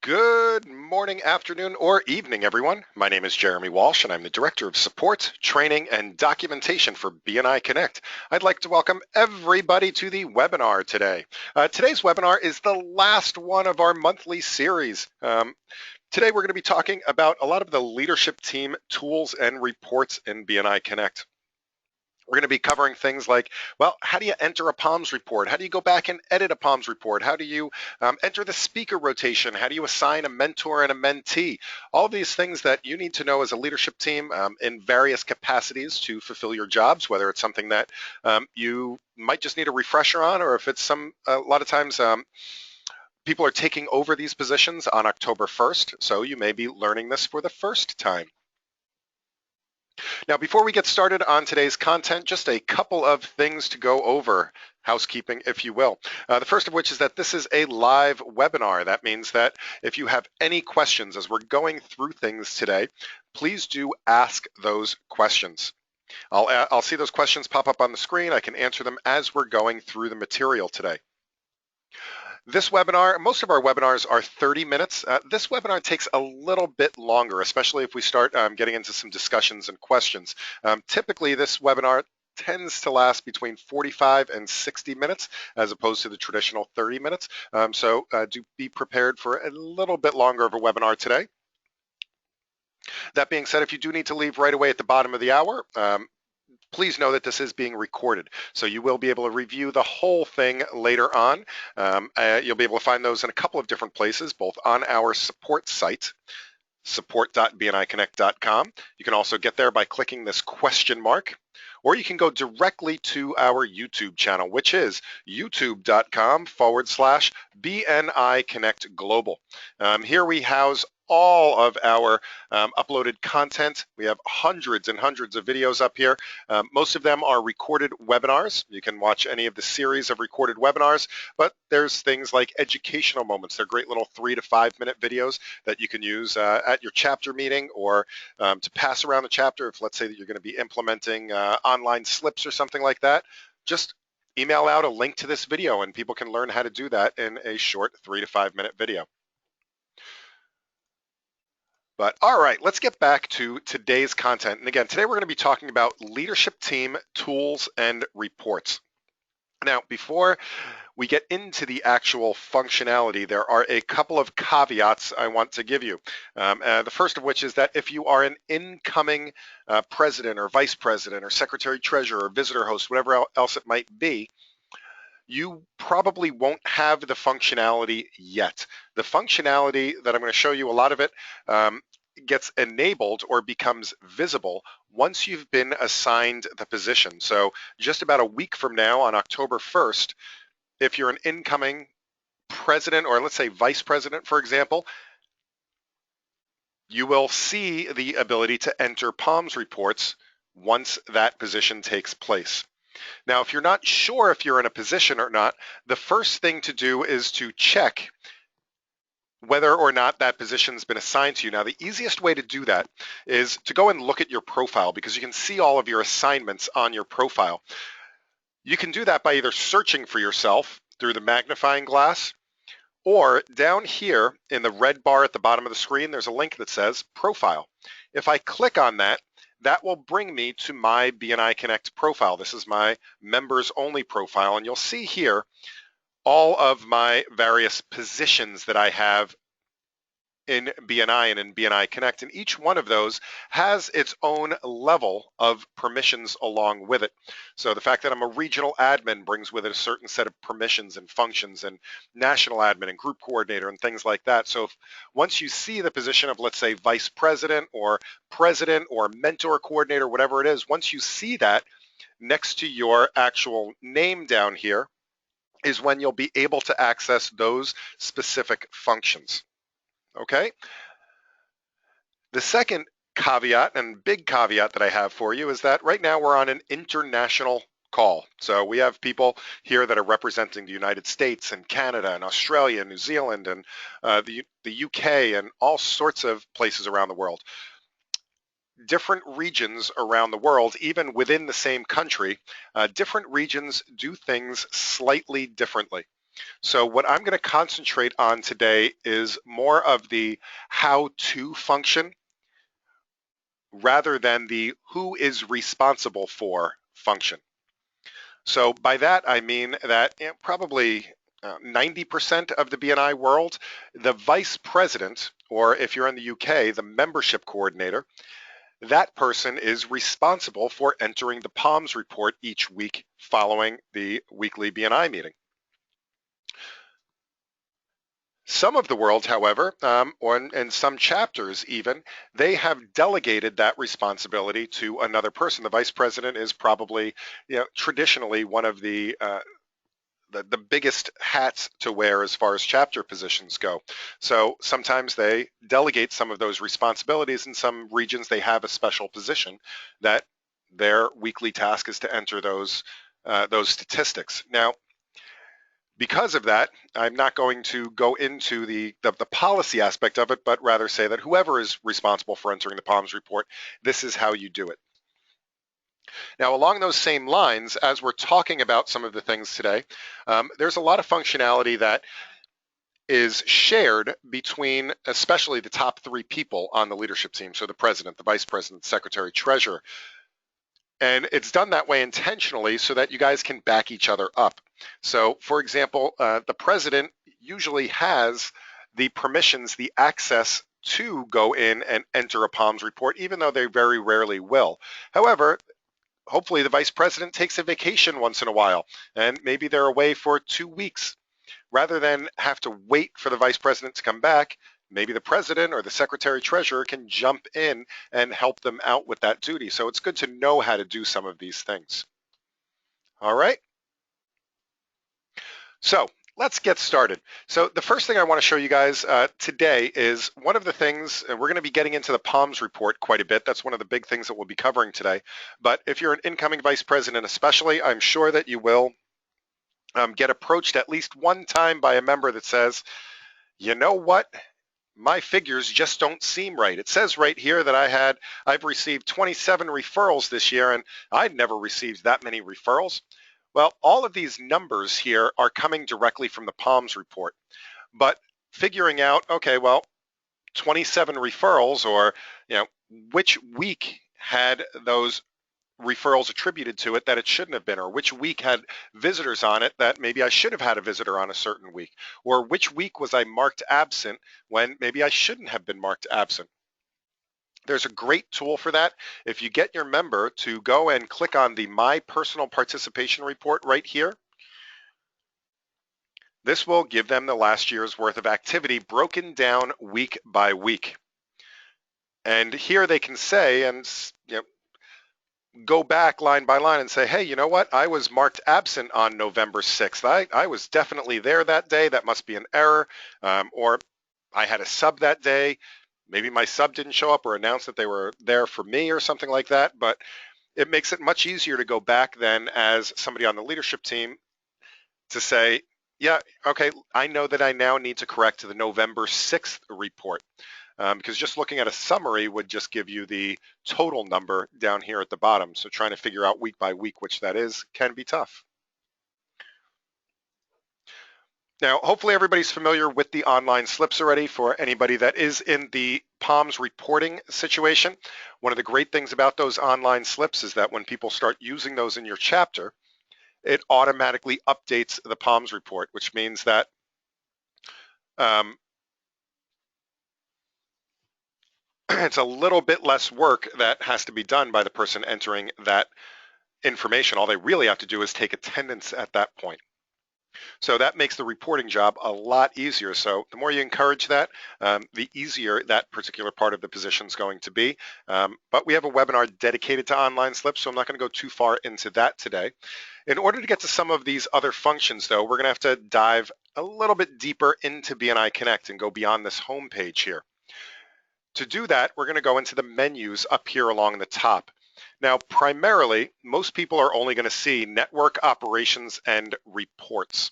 Good morning, afternoon, or evening, everyone. My name is Jeremy Walsh, and I'm the Director of Support, Training, and Documentation for Bni Connect. I'd like to welcome everybody to the webinar today. Today's webinar is the last one of our monthly series. Today, we're going to be talking about a lot of the leadership team tools and reports in Bni Connect. We're going to be covering things like, well, how do you enter a POMS report? How do you go back and edit a POMS report? How do you enter the speaker rotation? How do you assign a mentor and a mentee? All of these things that you need to know as a leadership team in various capacities to fulfill your jobs, whether it's something that you might just need a refresher on, or if it's a lot of times people are taking over these positions on October 1st, so you may be learning this for the first time. Now, before we get started on today's content, just a couple of things to go over, housekeeping, if you will. The first of which is that this is a live webinar. That means that if you have any questions as we're going through things today, please do ask those questions. I'll see those questions pop up on the screen. I can answer them as we're going through the material today. This webinar, most of our webinars are 30 minutes. This webinar takes a little bit longer, especially if we start getting into some discussions and questions. Typically, this webinar tends to last between 45 and 60 minutes as opposed to the traditional 30 minutes. So do be prepared for a little bit longer of a webinar today. That being said, if you do need to leave right away at the bottom of the hour, please know that this is being recorded, so you will be able to review the whole thing later on. You'll be able to find those in a couple of different places, both on our support site, support.bniconnect.com. You can also get there by clicking this question mark, or you can go directly to our YouTube channel, which is youtube.com/BNI Connect Global. Here we house all of our uploaded content. We have hundreds and hundreds of videos up here. Most of them are recorded webinars. You can watch any of the series of recorded webinars, but there's things like educational moments. They're great little 3 to 5 minute videos that you can use at your chapter meeting or to pass around the chapter. If let's say that you're going to be implementing online slips or something like that, just email out a link to this video and people can learn how to do that in a short 3 to 5 minute video. But all right, let's get back to today's content. And again, today we're going to be talking about leadership team tools and reports. Now, before we get into the actual functionality, there are a couple of caveats I want to give you. The first of which is that if you are an incoming president or vice president or secretary treasurer or visitor host, whatever else it might be, you probably won't have the functionality yet. The functionality that I'm going to show you, a lot of it gets enabled or becomes visible once you've been assigned the position. So just about a week from now on October 1st, if you're an incoming president or let's say vice president, for example, you will see the ability to enter POMS reports once that position takes place. Now, if you're not sure if you're in a position or not, the first thing to do is to check whether or not that position's been assigned to you. Now, the easiest way to do that is to go and look at your profile because you can see all of your assignments on your profile. You can do that by either searching for yourself through the magnifying glass, or down here in the red bar at the bottom of the screen, there's a link that says Profile. If I click on that, that will bring me to my Bni Connect profile. This is my members only profile, and you'll see here all of my various positions that I have in Bni and in Bni Connect, and each one of those has its own level of permissions along with it. So the fact that I'm a regional admin brings with it a certain set of permissions and functions, and national admin and group coordinator and things like that. So once you see the position of, let's say, vice president or mentor coordinator, whatever it is, once you see that next to your actual name down here is when you'll be able to access those specific functions. Okay. The second caveat and big caveat that I have for you is that right now we're on an international call. So we have people here that are representing the United States and Canada and Australia and New Zealand and the UK and all sorts of places around the world. Different regions around the world, even within the same country, different regions do things slightly differently. So what I'm going to concentrate on today is more of the how-to function rather than the who is responsible for function. So by that, I mean that probably 90% of the BNI world, the vice president, or if you're in the UK, the membership coordinator, that person is responsible for entering the POMS report each week following the weekly BNI meeting. Some of the world, however, or in some chapters even, they have delegated that responsibility to another person. The vice president is probably, traditionally one of the biggest hats to wear as far as chapter positions go. So sometimes they delegate some of those responsibilities. In some regions, they have a special position that their weekly task is to enter those statistics. Now, because of that, I'm not going to go into the policy aspect of it, but rather say that whoever is responsible for entering the POMS report, this is how you do it. Now, along those same lines, as we're talking about some of the things today, there's a lot of functionality that is shared between especially the top three people on the leadership team, so the president, the vice president, secretary, treasurer. And it's done that way intentionally so that you guys can back each other up. So, for example, the president usually has the permissions, the access to go in and enter a POMS report, even though they very rarely will. However, hopefully the vice president takes a vacation once in a while, and maybe they're away for 2 weeks. Rather than have to wait for the vice president to come back, maybe the president or the secretary treasurer can jump in and help them out with that duty. So it's good to know how to do some of these things. All right. So let's get started. So the first thing I want to show you guys today is one of the things, and we're going to be getting into the POMS report quite a bit. That's one of the big things that we'll be covering today. But if you're an incoming vice president especially, I'm sure that you will get approached at least one time by a member that says, you know what? My figures just don't seem right. It says right here that I've received 27 referrals this year, and I'd never received that many referrals. Well, all of these numbers here are coming directly from the POMS report, but figuring out, okay, well, 27 referrals, or which week had those referrals attributed to it that it shouldn't have been, or which week had visitors on it that maybe I should have had a visitor on a certain week, or which week was I marked absent when maybe I shouldn't have been marked absent. There's a great tool for that. If you get your member to go and click on the My Personal Participation Report right here, this will give them the last year's worth of activity broken down week by week. And here they can say, and go back line by line and say, hey, you know what? I was marked absent on November 6th. I was definitely there that day. That must be an error. Or I had a sub that day. Maybe my sub didn't show up or announce that they were there for me or something like that. But it makes it much easier to go back then as somebody on the leadership team to say, yeah, okay, I know that I now need to correct the November 6th report. Because just looking at a summary would just give you the total number down here at the bottom. So trying to figure out week by week which that is can be tough. Now, hopefully everybody's familiar with the online slips already. For anybody that is in the POMS reporting situation, one of the great things about those online slips is that when people start using those in your chapter, it automatically updates the POMS report, which means that it's a little bit less work that has to be done by the person entering that information. All they really have to do is take attendance at that point. So that makes the reporting job a lot easier. So the more you encourage that, the easier that particular part of the position is going to be. But we have a webinar dedicated to online slips, so I'm not going to go too far into that today. In order to get to some of these other functions, though, we're going to have to dive a little bit deeper into Bni Connect and go beyond this home page here. To do that, we're going to go into the menus up here along the top. Now, primarily, most people are only going to see network operations and reports.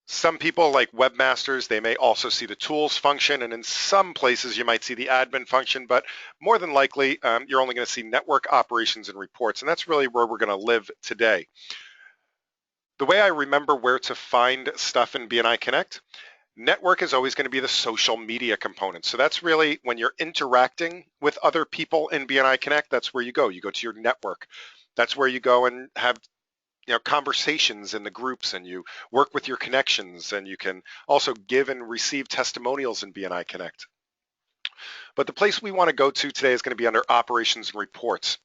Some people, like webmasters, they may also see the tools function, and in some places you might see the admin function, but more than likely, you're only going to see network operations and reports, and that's really where we're going to live today. The way I remember where to find stuff in Bni Connect, network is always going to be the social media component. So that's really when you're interacting with other people in Bni Connect, that's where you go. You go to your network. That's where you go and have conversations in the groups, and you work with your connections, and you can also give and receive testimonials in Bni Connect. But the place we want to go to today is going to be under operations and reports.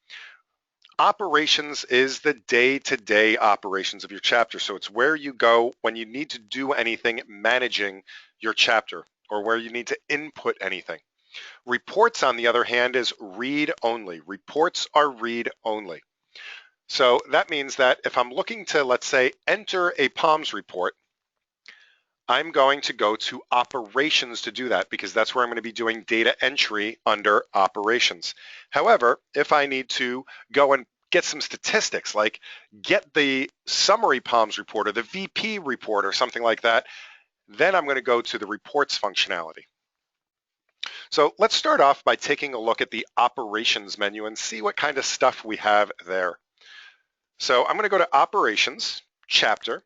Operations is the day-to-day operations of your chapter. So it's where you go when you need to do anything managing your chapter or where you need to input anything. Reports, on the other hand, is read only. Reports are read only. So that means that if I'm looking to, let's say, enter a POMS report, I'm going to go to operations to do that because that's where I'm going to be doing data entry under operations. However, if I need to go and get some statistics, like get the summary POMS report or the VP report or something like that, then I'm going to go to the reports functionality. So let's start off by taking a look at the operations menu and see what kind of stuff we have there. So I'm going to go to operations, chapter,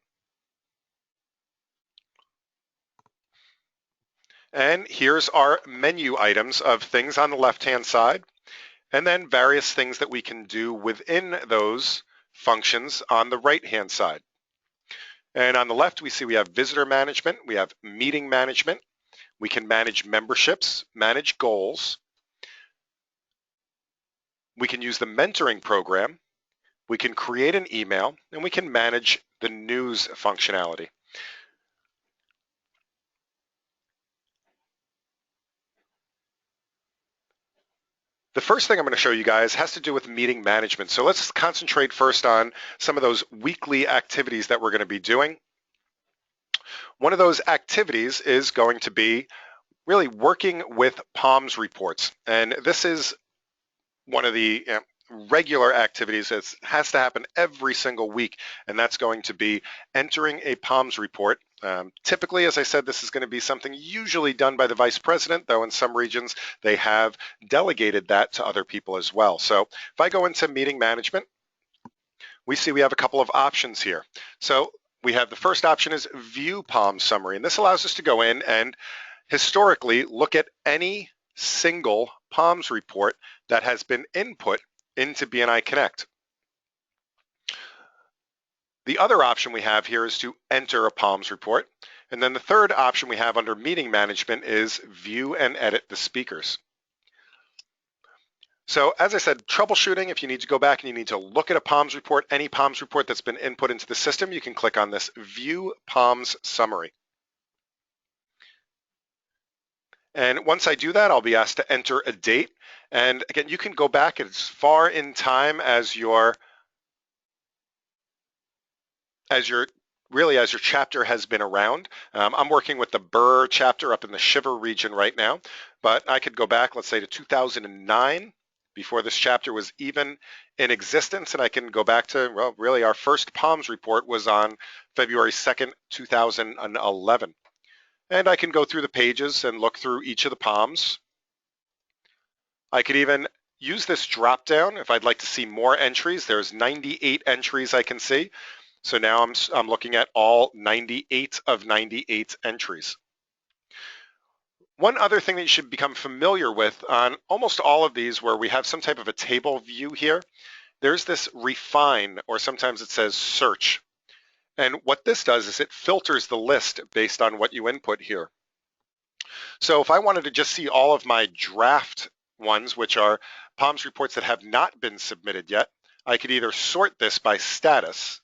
and here's our menu items of things on the left-hand side, and then various things that we can do within those functions on the right-hand side. And on the left, we see we have visitor management, we have meeting management, we can manage memberships, manage goals, we can use the mentoring program, we can create an email, and we can manage the news functionality. The first thing I'm going to show you guys has to do with meeting management. So let's concentrate first on some of those weekly activities that we're going to be doing. One of those activities is going to be really working with POMS reports. And this is one of the regular activities that has to happen every single week, and that's going to be entering a POMS report. Typically, as I said, this is going to be something usually done by the vice president, though in some regions they have delegated that to other people as well. So if I go into meeting management, we see we have a couple of options here. So we have the first option is view POMS summary, and this allows us to go in and historically look at any single POMS report that has been input into Bni Connect. The other option we have here is to enter a POMS report. And then the third option we have under meeting management is view and edit the speakers. So as I said, troubleshooting, if you need to go back and you need to look at a POMS report, any POMS report that's been input into the system, you can click on this view POMS summary. And once I do that, I'll be asked to enter a date. And again, you can go back as far in time as your chapter has been around. I'm working with the Burr chapter up in the Shiver region right now, but I could go back, let's say, to 2009, before this chapter was even in existence, and I can go back to, well, really our first POMS report was on February 2nd, 2011. And I can go through the pages and look through each of the POMs. I could even use this drop down if I'd like to see more entries. There's 98 entries I can see. So now I'm looking at all 98 of 98 entries. One other thing that you should become familiar with on almost all of these where we have some type of a table view here, there's this refine, or sometimes it says search. And what this does is it filters the list based on what you input here. So if I wanted to just see all of my draft ones, which are POMS reports that have not been submitted yet, I could either sort this by status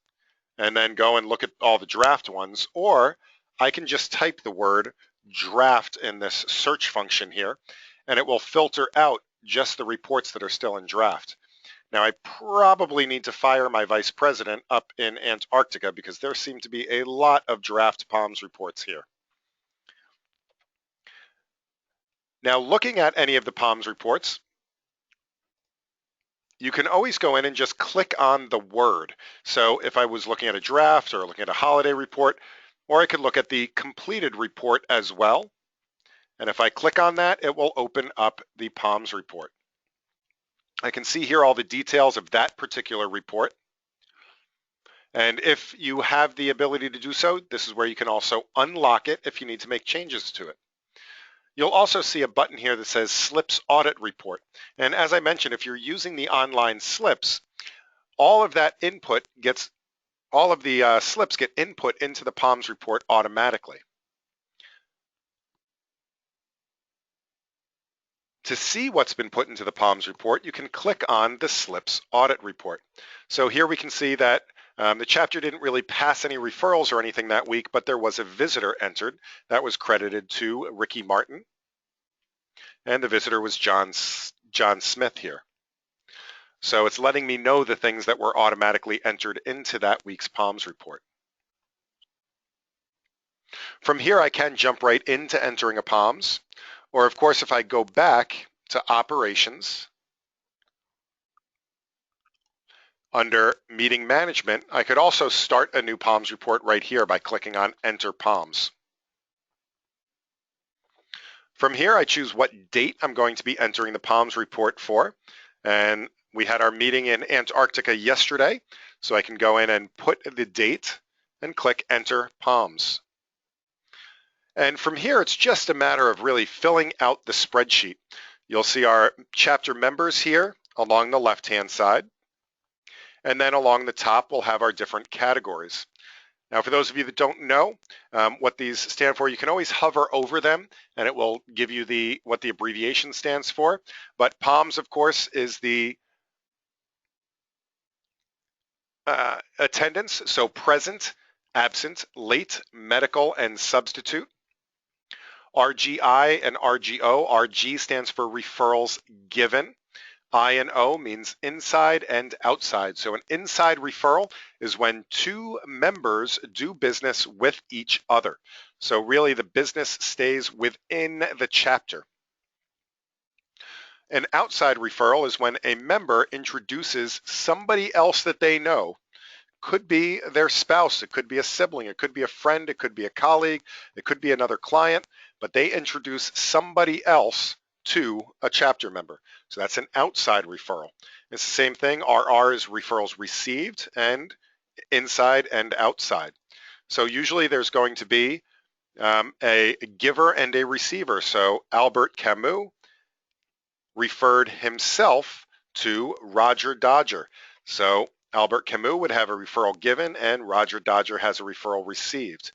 and then go and look at all the draft ones, or I can just type the word draft in this search function here, and it will filter out just the reports that are still in draft. Now, I probably need to fire my vice president up in Antarctica because there seem to be a lot of draft POMS reports here. Now, looking at any of the POMS reports, you can always go in and just click on the word. So if I was looking at a draft or looking at a holiday report, or I could look at the completed report as well. And if I click on that, it will open up the POMS report. I can see here all the details of that particular report. And if you have the ability to do so, this is where you can also unlock it if you need to make changes to it. You'll also see a button here that says Slips Audit Report. And as I mentioned, if you're using the online slips, all of that input gets, all of the slips get input into the POMS report automatically. To see what's been put into the POMS report, you can click on the Slips Audit Report. So here we can see that the chapter didn't really pass any referrals or anything that week, but there was a visitor entered that was credited to Ricky Martin. And the visitor was John Smith here. So it's letting me know the things that were automatically entered into that week's POMS report. From here, I can jump right into entering a POMS. Or of course, if I go back to Operations, under Meeting Management, I could also start a new POMS report right here by clicking on Enter POMS. From here, I choose what date I'm going to be entering the POMS report for. And we had our meeting in Antarctica yesterday, so I can go in and put the date and click Enter POMS. And from here, it's just a matter of really filling out the spreadsheet. You'll see our chapter members here along the left-hand side. And then along the top, we'll have our different categories. Now, for those of you that don't know what these stand for, you can always hover over them and it will give you what the abbreviation stands for. But POMS, of course, is the attendance, so present, absent, late, medical, and substitute. RGI and RGO. RG stands for referrals given. I and O means inside and outside. So an inside referral is when two members do business with each other. So really the business stays within the chapter. An outside referral is when a member introduces somebody else that they know. Could be their spouse, it could be a sibling, it could be a friend, it could be a colleague, it could be another client, but they introduce somebody else to a chapter member. So that's an outside referral. It's the same thing. RR is referrals received and inside and outside. So usually there's going to be a giver and a receiver. So Albert Camus referred himself to Roger Dodger. So Albert Camus would have a referral given and Roger Dodger has a referral received.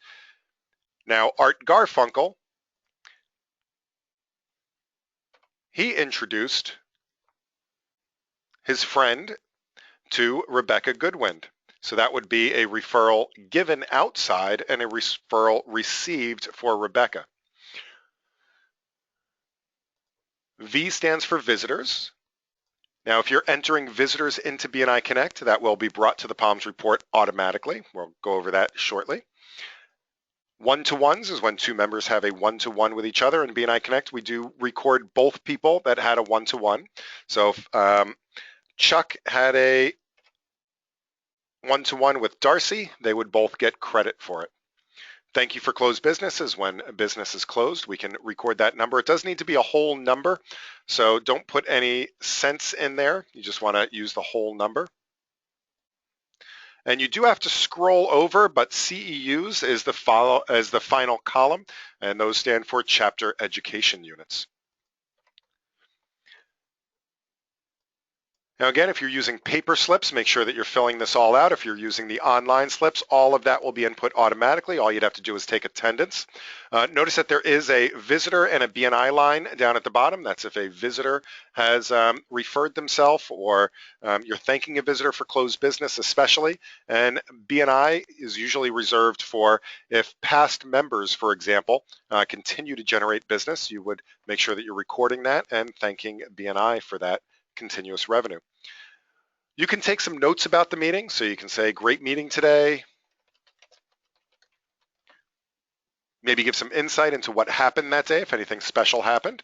Now, Art Garfunkel, he introduced his friend to Rebecca Goodwin. So that would be a referral given outside and a referral received for Rebecca. V stands for visitors. Now, if you're entering visitors into Bni Connect, that will be brought to the POMS report automatically. We'll go over that shortly. One-to-ones is when two members have a one-to-one with each other. In Bni Connect, we do record both people that had a one-to-one. So if Chuck had a one-to-one with Darcy, they would both get credit for it. Thank you for closed business is when a business is closed. We can record that number. It does need to be a whole number, so don't put any cents in there. You just want to use the whole number. And you do have to scroll over, but CEUs is the final column, and those stand for Chapter Education Units. Now again, if you're using paper slips, make sure that you're filling this all out. If you're using the online slips, all of that will be input automatically. All you'd have to do is take attendance. Notice that there is a visitor and a BNI line down at the bottom. That's if a visitor has referred themselves or you're thanking a visitor for closed business especially. And BNI is usually reserved for if past members, for example, continue to generate business, you would make sure that you're recording that and thanking BNI for that continuous revenue. You can take some notes about the meeting, so you can say, great meeting today. Maybe give some insight into what happened that day, if anything special happened.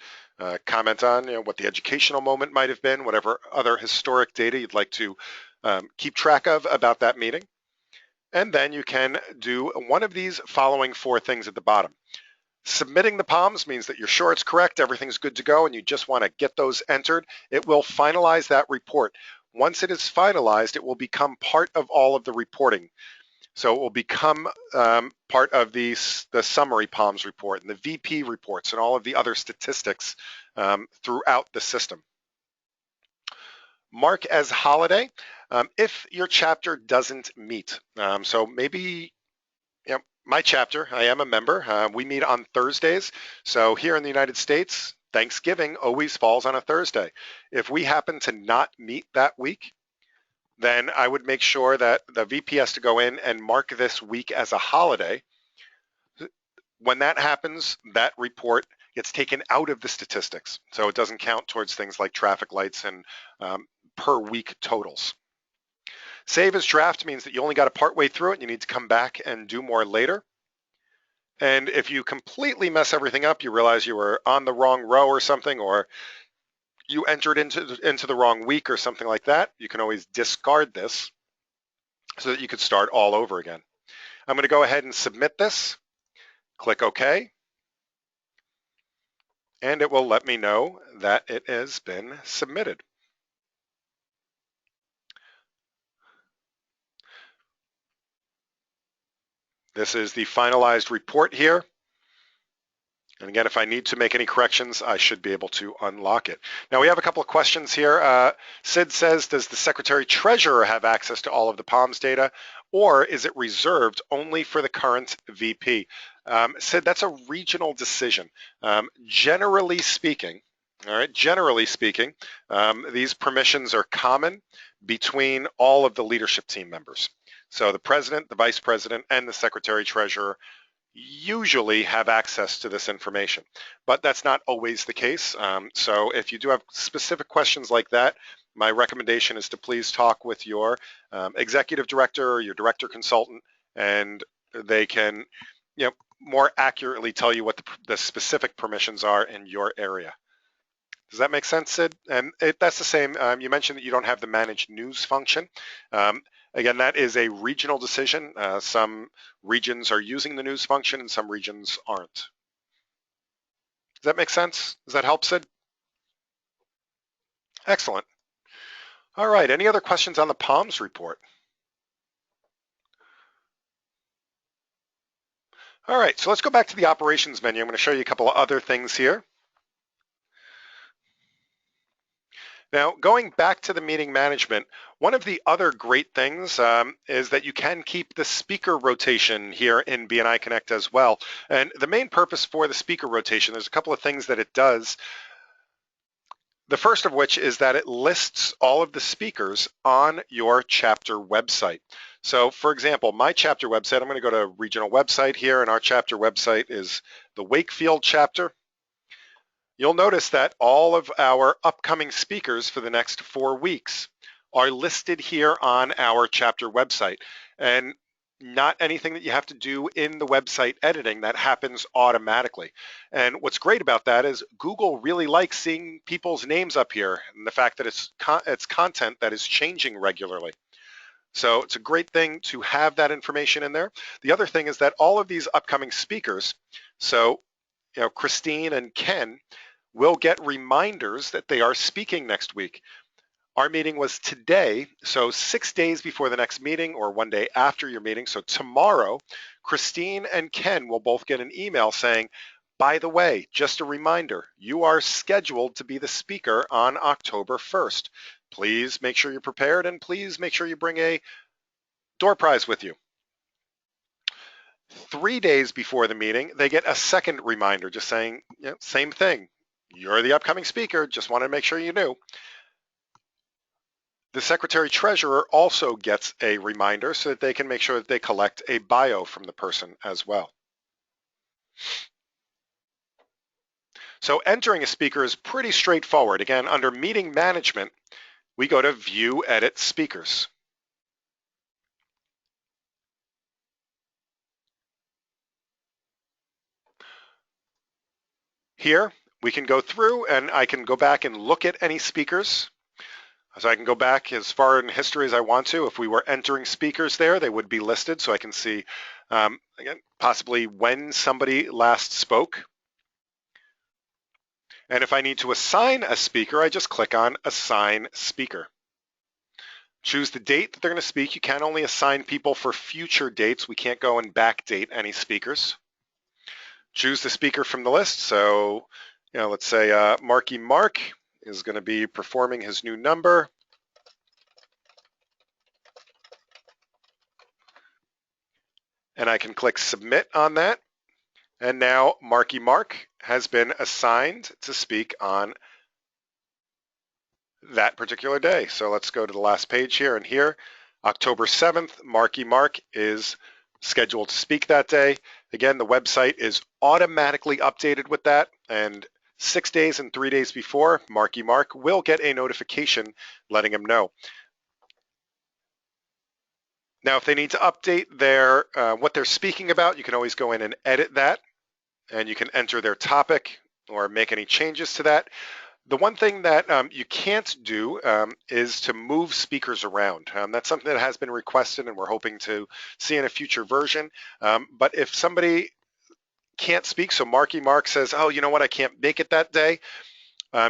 Comment on what the educational moment might have been, whatever other historic data you'd like to keep track of about that meeting. And then you can do one of these following four things at the bottom. Submitting the POMS means that you're sure it's correct, everything's good to go, and you just want to get those entered. It will finalize that report. Once it is finalized, it will become part of all of the reporting. So it will become part of the summary POMS report and the VP reports and all of the other statistics throughout the system. Mark as holiday if your chapter doesn't meet. So maybe my chapter, I am a member. We meet on Thursdays. So here in the United States, Thanksgiving always falls on a Thursday. If we happen to not meet that week, then I would make sure that the VP has to go in and mark this week as a holiday. When that happens, that report gets taken out of the statistics. So it doesn't count towards things like traffic lights and per week totals. Save as draft means that you only got a part way through it and you need to come back and do more later. And if you completely mess everything up, you realize you were on the wrong row or something, or you entered into the wrong week or something like that, you can always discard this so that you could start all over again. I'm going to go ahead and submit this. Click OK. And it will let me know that it has been submitted. This is the finalized report here. And again, if I need to make any corrections, I should be able to unlock it. Now we have a couple of questions here. Sid says, does the Secretary Treasurer have access to all of the POMS data, or is it reserved only for the current VP? Sid, that's a regional decision. Generally speaking, these permissions are common between all of the leadership team members. So the President, the Vice President, and the Secretary Treasurer usually have access to this information, but that's not always the case. So if you do have specific questions like that, my recommendation is to please talk with your executive director or your director consultant, and they can more accurately tell you what the specific permissions are in your area. Does that make sense, Sid? And that's the same. You mentioned that you don't have the manage news function. Again, that is a regional decision. Some regions are using the news function and some regions aren't. Does that make sense? Does that help, Sid? Excellent. All right, any other questions on the POMS report? All right, so let's go back to the operations menu. I'm going to show you a couple of other things here. Now, going back to the meeting management, one of the other great things is that you can keep the speaker rotation here in Bni Connect as well. And the main purpose for the speaker rotation, there's a couple of things that it does. The first of which is that it lists all of the speakers on your chapter website. So for example, my chapter website, I'm going to go to regional website here, and our chapter website is the Wakefield chapter. You'll notice that all of our upcoming speakers for the next 4 weeks are listed here on our chapter website, and not anything that you have to do in the website editing. That happens automatically. And what's great about that is Google really likes seeing people's names up here, and the fact that it's content that is changing regularly. So it's a great thing to have that information in there. The other thing is that all of these upcoming speakers, so Christine and Ken, will get reminders that they are speaking next week. Our meeting was today, so 6 days before the next meeting or 1 day after your meeting. So tomorrow, Christine and Ken will both get an email saying, by the way, just a reminder, you are scheduled to be the speaker on October 1st. Please make sure you're prepared, and please make sure you bring a door prize with you. 3 days before the meeting, they get a second reminder just saying, same thing. You're the upcoming speaker, just wanted to make sure you knew. The Secretary Treasurer also gets a reminder so that they can make sure that they collect a bio from the person as well. So entering a speaker is pretty straightforward. Again, under Meeting Management, we go to View, Edit Speakers. Here, we can go through and I can go back and look at any speakers. So I can go back as far in history as I want to. If we were entering speakers there, they would be listed so I can see, again, possibly when somebody last spoke. And if I need to assign a speaker, I just click on Assign Speaker. Choose the date that they're going to speak. You can only assign people for future dates. We can't go and backdate any speakers. Choose the speaker from the list. So, let's say Marky Mark is going to be performing his new number. And I can click submit on that. And now Marky Mark has been assigned to speak on that particular day. So let's go to the last page here, and here, October 7th, Marky Mark is scheduled to speak that day. Again, the website is automatically updated with that, and 6 days and 3 days before, Marky Mark will get a notification letting him know. Now, if they need to update their what they're speaking about, you can always go in and edit that, and you can enter their topic or make any changes to that. The one thing that you can't do is to move speakers around. That's something that has been requested and we're hoping to see in a future version. But if somebody can't speak, so Marky Mark says, oh, you know what, I can't make it that day,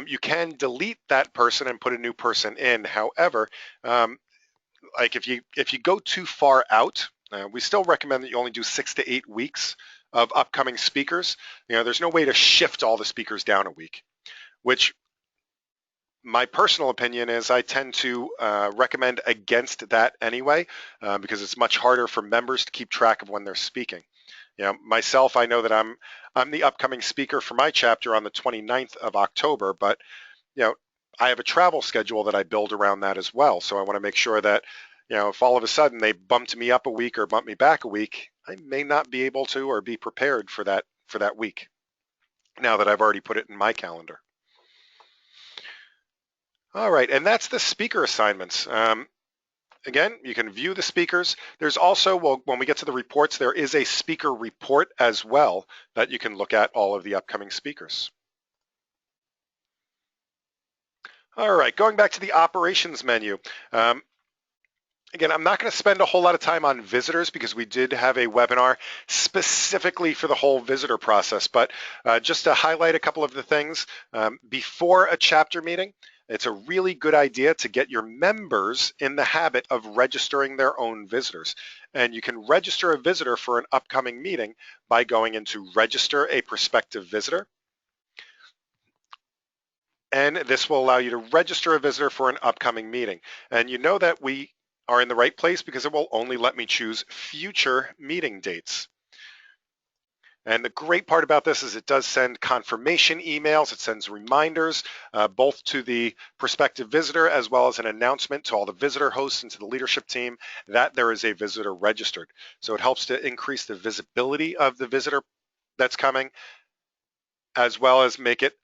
you can delete that person and put a new person in. However, like if you go too far out, we still recommend that you only do 6 to 8 weeks of upcoming speakers. There's no way to shift all the speakers down a week, which my personal opinion is I tend to recommend against that anyway, because it's much harder for members to keep track of when they're speaking. Myself, I know that I'm the upcoming speaker for my chapter on the 29th of October, but I have a travel schedule that I build around that as well. So I want to make sure that if all of a sudden they bumped me up a week or bumped me back a week, I may not be able to or be prepared for that week now that I've already put it in my calendar. All right, and that's the speaker assignments. Again, you can view the speakers. There's also, well, when we get to the reports, there is a speaker report as well that you can look at all of the upcoming speakers. All right, going back to the operations menu. Again, I'm not going to spend a whole lot of time on visitors because we did have a webinar specifically for the whole visitor process, but just to highlight a couple of the things, before a chapter meeting, it's a really good idea to get your members in the habit of registering their own visitors. And you can register a visitor for an upcoming meeting by going into Register a Prospective Visitor. And this will allow you to register a visitor for an upcoming meeting. And you know that we are in the right place because it will only let me choose future meeting dates. And the great part about this is it does send confirmation emails. It sends reminders both to the prospective visitor as well as an announcement to all the visitor hosts and to the leadership team that there is a visitor registered. So it helps to increase the visibility of the visitor that's coming, as well as make it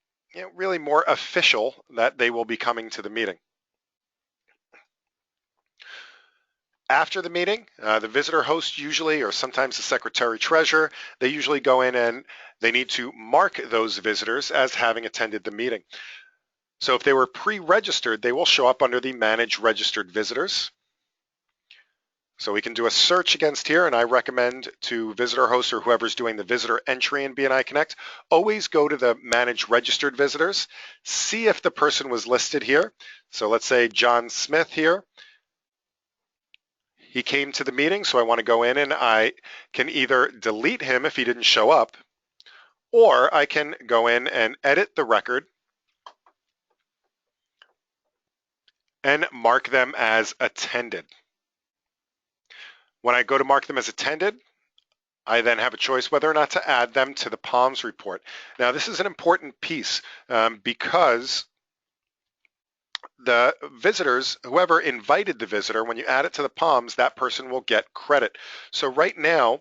really more official that they will be coming to the meeting. After the meeting, the visitor host usually, or sometimes the secretary treasurer, they usually go in and they need to mark those visitors as having attended the meeting. So if they were pre-registered, they will show up under the Manage Registered Visitors. So we can do a search against here, and I recommend to visitor hosts or whoever's doing the visitor entry in Bni Connect, always go to the Manage Registered Visitors, see if the person was listed here. So let's say John Smith here. He came to the meeting, so I want to go in and I can either delete him if he didn't show up, or I can go in and edit the record and mark them as attended. When I go to mark them as attended, I then have a choice whether or not to add them to the POMS report. Now, this is an important piece because the visitors, whoever invited the visitor, when you add it to the POMS, that person will get credit. So right now,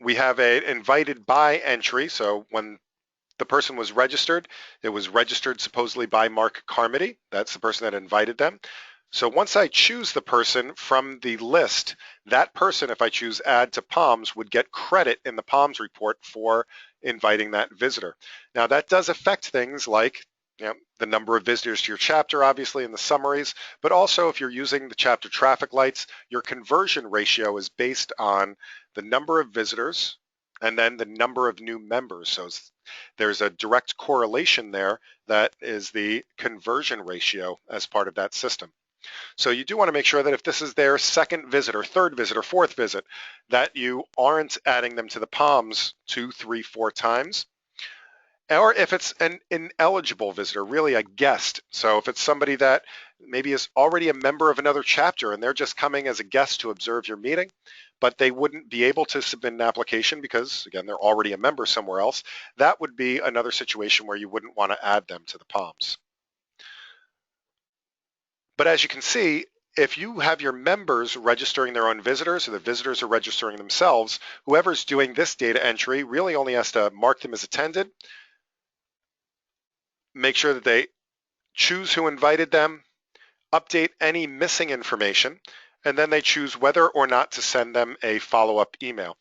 we have an invited by entry. So when the person was registered, it was registered supposedly by Mark Carmody. That's the person that invited them. So once I choose the person from the list, that person, if I choose add to POMS, would get credit in the POMS report for inviting that visitor. Now that does affect things like the number of visitors to your chapter, obviously, in the summaries, but also if you're using the chapter traffic lights, your conversion ratio is based on the number of visitors and then the number of new members. So there's a direct correlation there that is the conversion ratio as part of that system. So you do want to make sure that if this is their second visit or third visit or fourth visit, that you aren't adding them to the POMs 2, 3, 4 times. Or if it's an ineligible visitor, really a guest. So if it's somebody that maybe is already a member of another chapter and they're just coming as a guest to observe your meeting, but they wouldn't be able to submit an application because, again, they're already a member somewhere else, that would be another situation where you wouldn't want to add them to the POMs. But as you can see, if you have your members registering their own visitors or the visitors are registering themselves, whoever's doing this data entry really only has to mark them as attended, make sure that they choose who invited them, update any missing information, and then they choose whether or not to send them a follow-up email.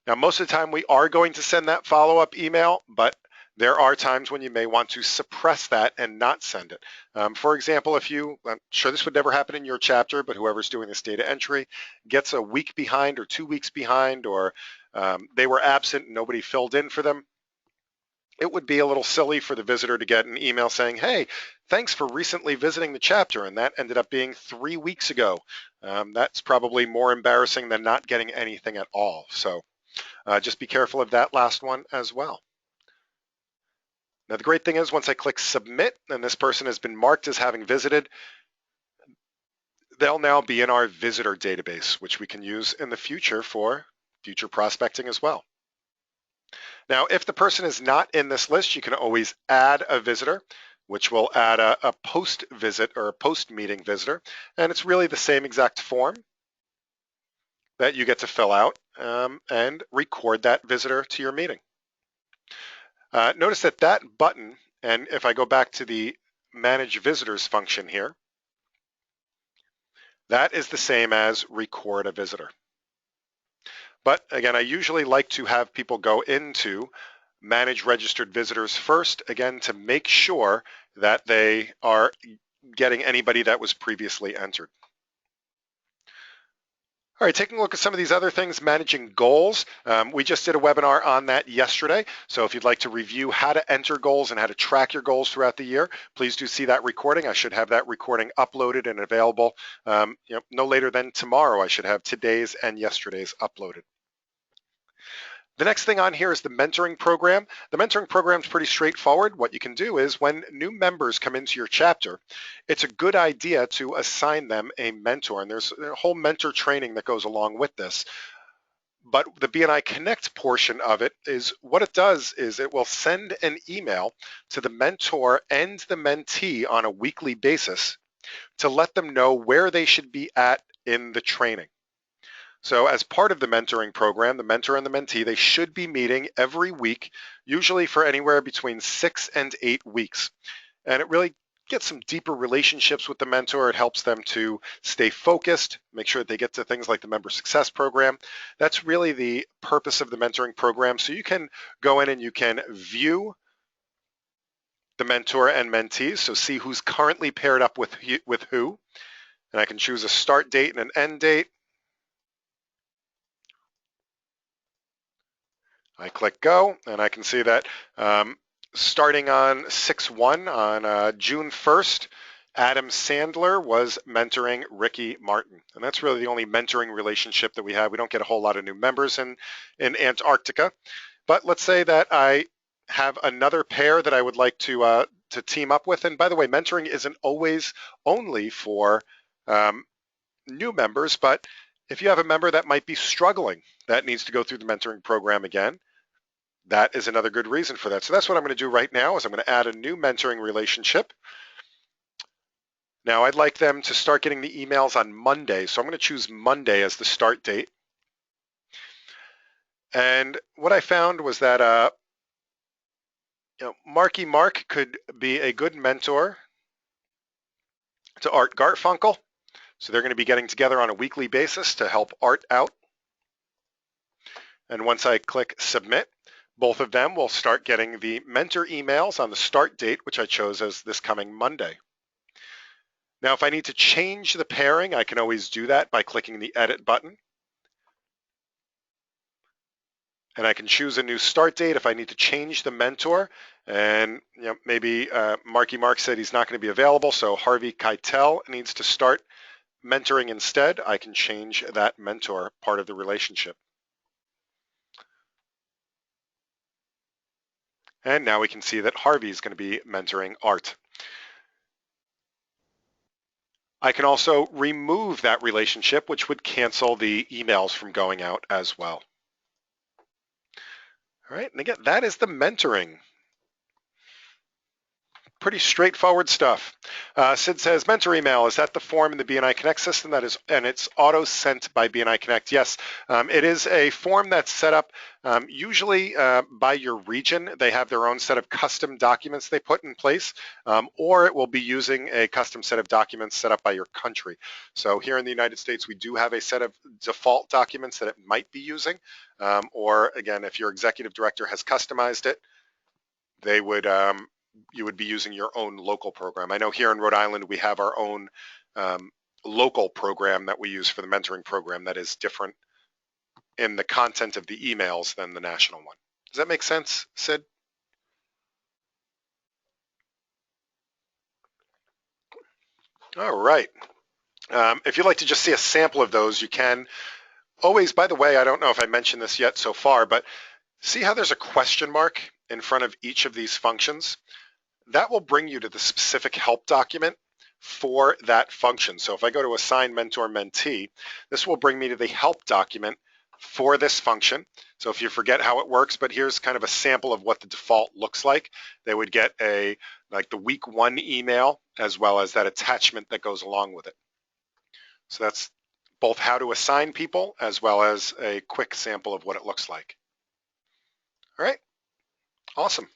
Now, most of the time we are going to send that follow-up email, but there are times when you may want to suppress that and not send it. For example, I'm sure this would never happen in your chapter, but whoever's doing this data entry gets a week behind or 2 weeks behind, or they were absent and nobody filled in for them, it would be a little silly for the visitor to get an email saying, hey, thanks for recently visiting the chapter, and that ended up being 3 weeks ago. That's probably more embarrassing than not getting anything at all. So just be careful of that last one as well. Now, the great thing is once I click submit and this person has been marked as having visited, they'll now be in our visitor database, which we can use in the future for future prospecting as well. Now, if the person is not in this list, you can always add a visitor, which will add a post-visit or a post-meeting visitor. And it's really the same exact form that you get to fill out and record that visitor to your meeting. Notice that button, and if I go back to the Manage Visitors function here, that is the same as record a visitor. But again, I usually like to have people go into Manage Registered Visitors first, again, to make sure that they are getting anybody that was previously entered. All right, taking a look at some of these other things, managing goals. We just did a webinar on that yesterday. So if you'd like to review how to enter goals and how to track your goals throughout the year, please do see that recording. I should have that recording uploaded and available no later than tomorrow. I should have today's and yesterday's uploaded. The next thing on here is the mentoring program. The mentoring program is pretty straightforward. What you can do is when new members come into your chapter, it's a good idea to assign them a mentor. And there's a whole mentor training that goes along with this. But the Bni Connect portion of it is what it does is it will send an email to the mentor and the mentee on a weekly basis to let them know where they should be at in the training. So as part of the mentoring program, the mentor and the mentee, they should be meeting every week, usually for anywhere between 6 and 8 weeks. And it really gets some deeper relationships with the mentor. It helps them to stay focused, make sure that they get to things like the member success program. That's really the purpose of the mentoring program. So you can go in and you can view the mentor and mentees, so see who's currently paired up with who. And I can choose a start date and an end date. I click go, and I can see that starting on 6/1 on June 1st, Adam Sandler was mentoring Ricky Martin. And that's really the only mentoring relationship that we have. We don't get a whole lot of new members in Antarctica. But let's say that I have another pair that I would like to team up with. And by the way, mentoring isn't always only for new members, but if you have a member that might be struggling, that needs to go through the mentoring program again, that is another good reason for that. So that's what I'm going to do right now is I'm going to add a new mentoring relationship. Now I'd like them to start getting the emails on Monday. So I'm going to choose Monday as the start date. And what I found was that Marky Mark could be a good mentor to Art Garfunkel. So they're going to be getting together on a weekly basis to help Art out. And once I click submit, both of them will start getting the mentor emails on the start date, which I chose as this coming Monday. Now, if I need to change the pairing, I can always do that by clicking the edit button. And I can choose a new start date if I need to change the mentor. And maybe Marky Mark said he's not going to be available, so Harvey Keitel needs to start mentoring instead. I can change that mentor part of the relationship. And now we can see that Harvey is going to be mentoring Art. I can also remove that relationship, which would cancel the emails from going out as well. All right, and again, that is the mentoring. Pretty straightforward stuff. Sid says, mentor email, is that the form in the Bni Connect system that is, and it's auto sent by Bni Connect? Yes, it is a form that's set up usually by your region. They have their own set of custom documents they put in place, or it will be using a custom set of documents set up by your country. So here in the United States, we do have a set of default documents that it might be using, or again, if your executive director has customized it, they would you would be using your own local program. I know here in Rhode Island we have our own local program that we use for the mentoring program that is different in the content of the emails than the national one. Does that make sense, Sid? All right. If you'd like to just see a sample of those, you can. Always, by the way, I don't know if I mentioned this yet so far, but see how there's a question mark in front of each of these functions? That will bring you to the specific help document for that function. So if I go to assign mentor mentee, this will bring me to the help document for this function. So if you forget how it works, but here's kind of a sample of what the default looks like. They would get like the week 1 email as well as that attachment that goes along with it. So that's both how to assign people as well as a quick sample of what it looks like. All right, awesome.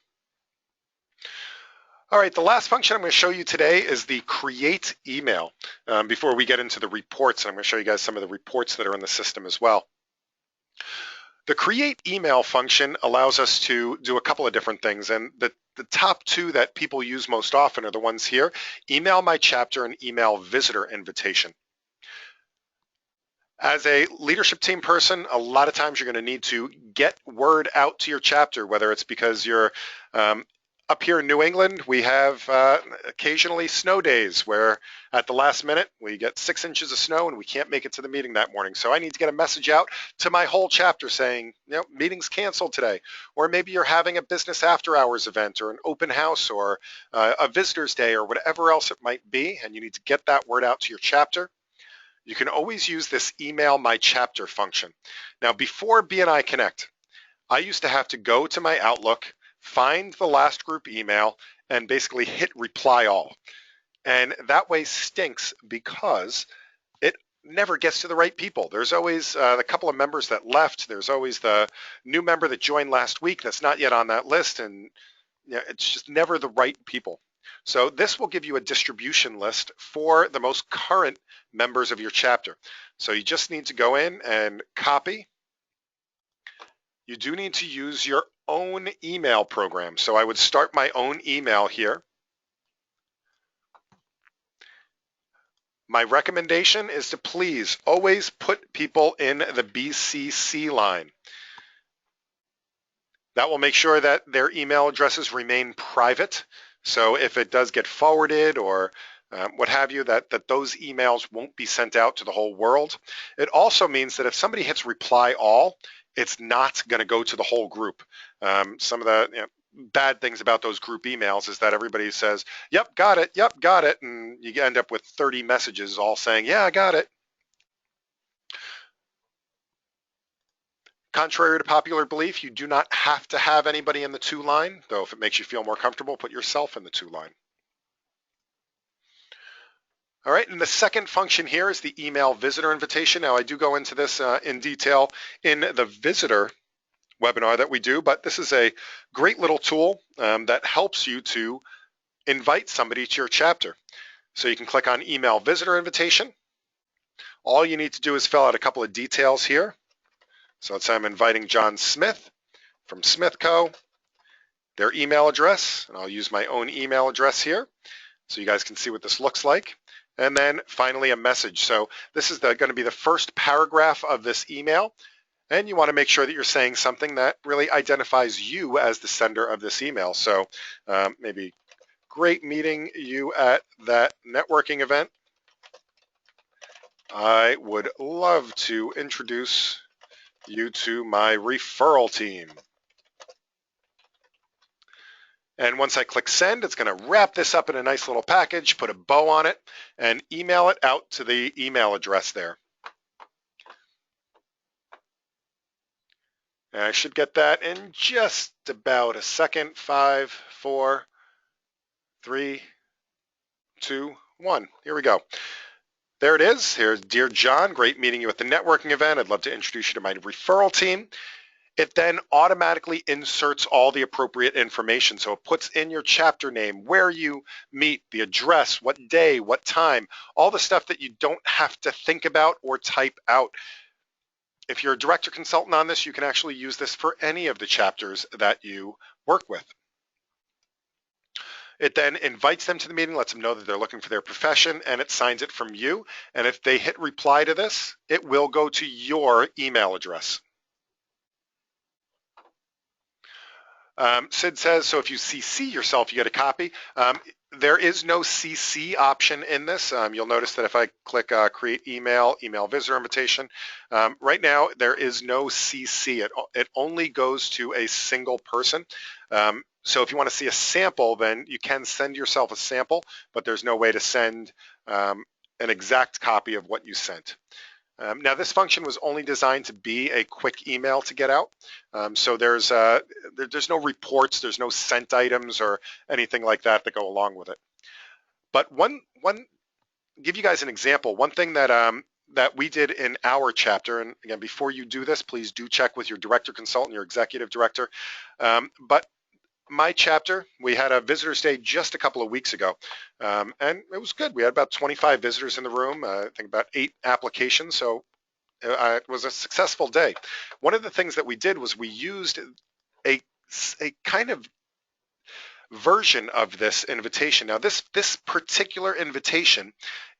All right, the last function I'm going to show you today is the create email. Before we get into the reports, I'm going to show you guys some of the reports that are in the system as well. The create email function allows us to do a couple of different things, and the top two that people use most often are the ones here: email my chapter and email visitor invitation. As a leadership team person, a lot of times you're going to need to get word out to your chapter, whether it's because you're up here in New England, we have occasionally snow days where at the last minute we get 6 inches of snow and we can't make it to the meeting that morning. So I need to get a message out to my whole chapter saying, meeting's canceled today. Or maybe you're having a business after hours event or an open house or a visitor's day or whatever else it might be, and you need to get that word out to your chapter. You can always use this email my chapter function. Now, before Bni Connect, I used to have to go to my Outlook, find the last group email, and basically hit reply all. And that way stinks because it never gets to the right people. There's always a couple of members that left. There's always the new member that joined last week that's not yet on that list, and it's just never the right people. So this will give you a distribution list for the most current members of your chapter. So you just need to go in and copy. You do need to use your own email program. So I would start my own email here. My recommendation is to please always put people in the BCC line. That will make sure that their email addresses remain private. So if it does get forwarded or what have you, that those emails won't be sent out to the whole world. It also means that if somebody hits reply all, it's not going to go to the whole group. Some of the bad things about those group emails is that everybody says, yep, got it, and you end up with 30 messages all saying, yeah, I got it. Contrary to popular belief, you do not have to have anybody in the to line, though if it makes you feel more comfortable, put yourself in the to line. All right, and the second function here is the email visitor invitation. Now, I do go into this in detail in the visitor webinar that we do, but this is a great little tool that helps you to invite somebody to your chapter. So you can click on email visitor invitation. All you need to do is fill out a couple of details here. So let's say I'm inviting John Smith from Smith Co., their email address, and I'll use my own email address here so you guys can see what this looks like. And then finally a message. So this is going to be the first paragraph of this email. And you want to make sure that you're saying something that really identifies you as the sender of this email. So maybe great meeting you at that networking event. I would love to introduce you to my referral team. And once I click send, it's going to wrap this up in a nice little package, put a bow on it, and email it out to the email address there. And I should get that in just about a second. 5, 4, 3, 2, 1. Here we go. There it is. Here's Dear John, great meeting you at the networking event. I'd love to introduce you to my referral team. It then automatically inserts all the appropriate information. So it puts in your chapter name, where you meet, the address, what day, what time, all the stuff that you don't have to think about or type out. If you're a director consultant on this, you can actually use this for any of the chapters that you work with. It then invites them to the meeting, lets them know that they're looking for their profession, and it signs it from you. And if they hit reply to this, it will go to your email address. Sid says, so if you CC yourself, you get a copy. There is no CC option in this. You'll notice that if I click create email visitor invitation, right now there is no CC. It only goes to a single person. So if you want to see a sample, then you can send yourself a sample, but there's no way to send an exact copy of what you sent. Now this function was only designed to be a quick email to get out. So there's no reports, there's no sent items or anything like that that go along with it. But give you guys an example. One thing that that we did in our chapter, and again, before you do this, please do check with your director consultant, your executive director. But my chapter, we had a visitors day just a couple of weeks ago, and it was good. We had about 25 visitors in the room, I think about 8 applications, so it was a successful day. One of the things that we did was we used a kind of version of this invitation. Now this particular invitation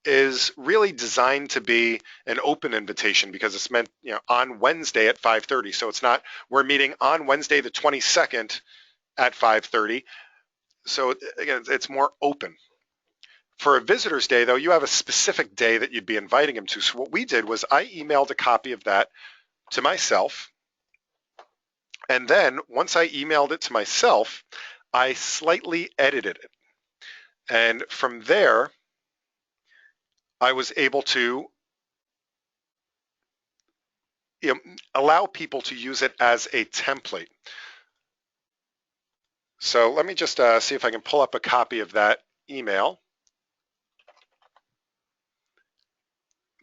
is really designed to be an open invitation because it's meant, on Wednesday at 5:30. So it's not, we're meeting on Wednesday the 22nd at 5:30. So again, it's more open. For a visitor's day, though, you have a specific day that you'd be inviting them to. So what we did was I emailed a copy of that to myself. And then once I emailed it to myself, I slightly edited it. And from there, I was able to allow people to use it as a template. So let me just see if I can pull up a copy of that email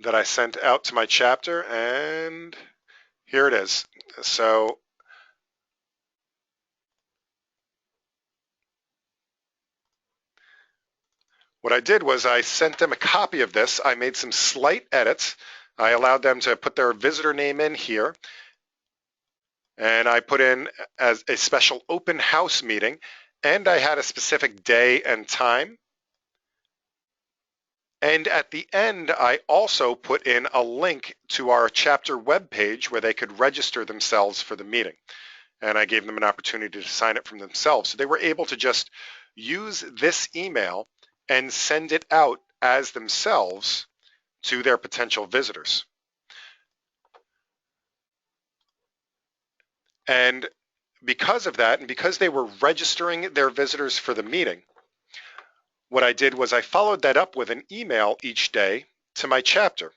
that I sent out to my chapter, and here it is. So what I did was I sent them a copy of this. I made some slight edits. I allowed them to put their visitor name in here, and I put in as a special open house meeting, and I had a specific day and time. And at the end, I also put in a link to our chapter webpage where they could register themselves for the meeting. And I gave them an opportunity to sign it from themselves. So they were able to just use this email and send it out as themselves to their potential visitors. And because of that, and because they were registering their visitors for the meeting, what I did was I followed that up with an email each day to my chapter.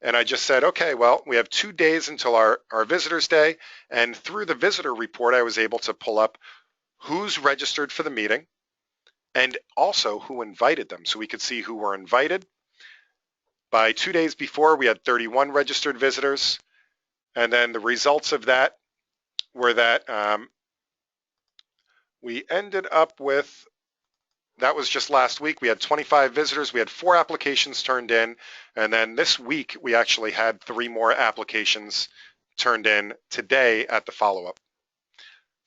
And I just said, okay, well, we have 2 days until our visitors day. And through the visitor report, I was able to pull up who's registered for the meeting and also who invited them. So we could see who were invited. By 2 days before, we had 31 registered visitors. And then the results of that were that we ended up with, that was just last week, we had 25 visitors, we had 4 applications turned in, and then this week we actually had 3 more applications turned in today at the follow-up.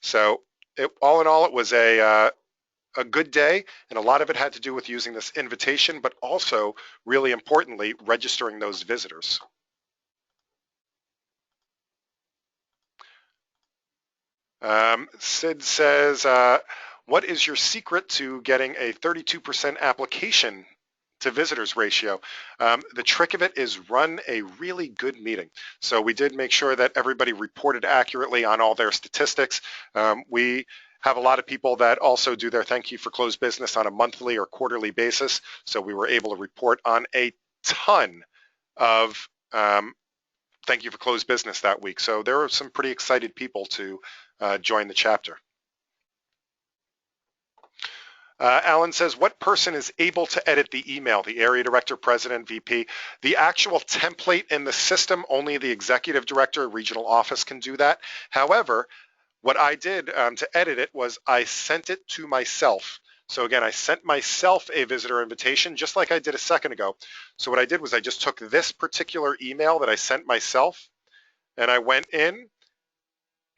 So all in all, it was a good day, and a lot of it had to do with using this invitation, but also, really importantly, registering those visitors. Sid says, what is your secret to getting a 32% application to visitors ratio? The trick of it is run a really good meeting. So we did make sure that everybody reported accurately on all their statistics. We have a lot of people that also do their thank you for closed business on a monthly or quarterly basis. So we were able to report on a ton of thank you for closed business that week. So there were some pretty excited people to join the chapter. Alan says, what person is able to edit the email? The area director, president, VP? The actual template in the system, only the executive director, regional office can do that. However, what I did to edit it was I sent it to myself. So again, I sent myself a visitor invitation just like I did a second ago. So what I did was I just took this particular email that I sent myself and I went in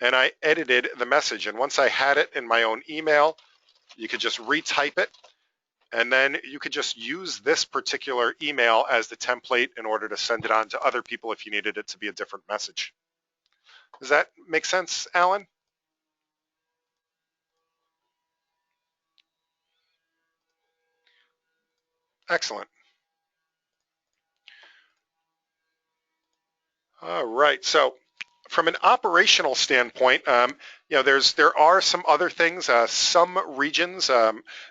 and I edited the message. And once I had it in my own email, you could just retype it, and then you could just use this particular email as the template in order to send it on to other people if you needed it to be a different message. Does that make sense, Alan? Excellent. All right. So from an operational standpoint, there are some other things. Some regions,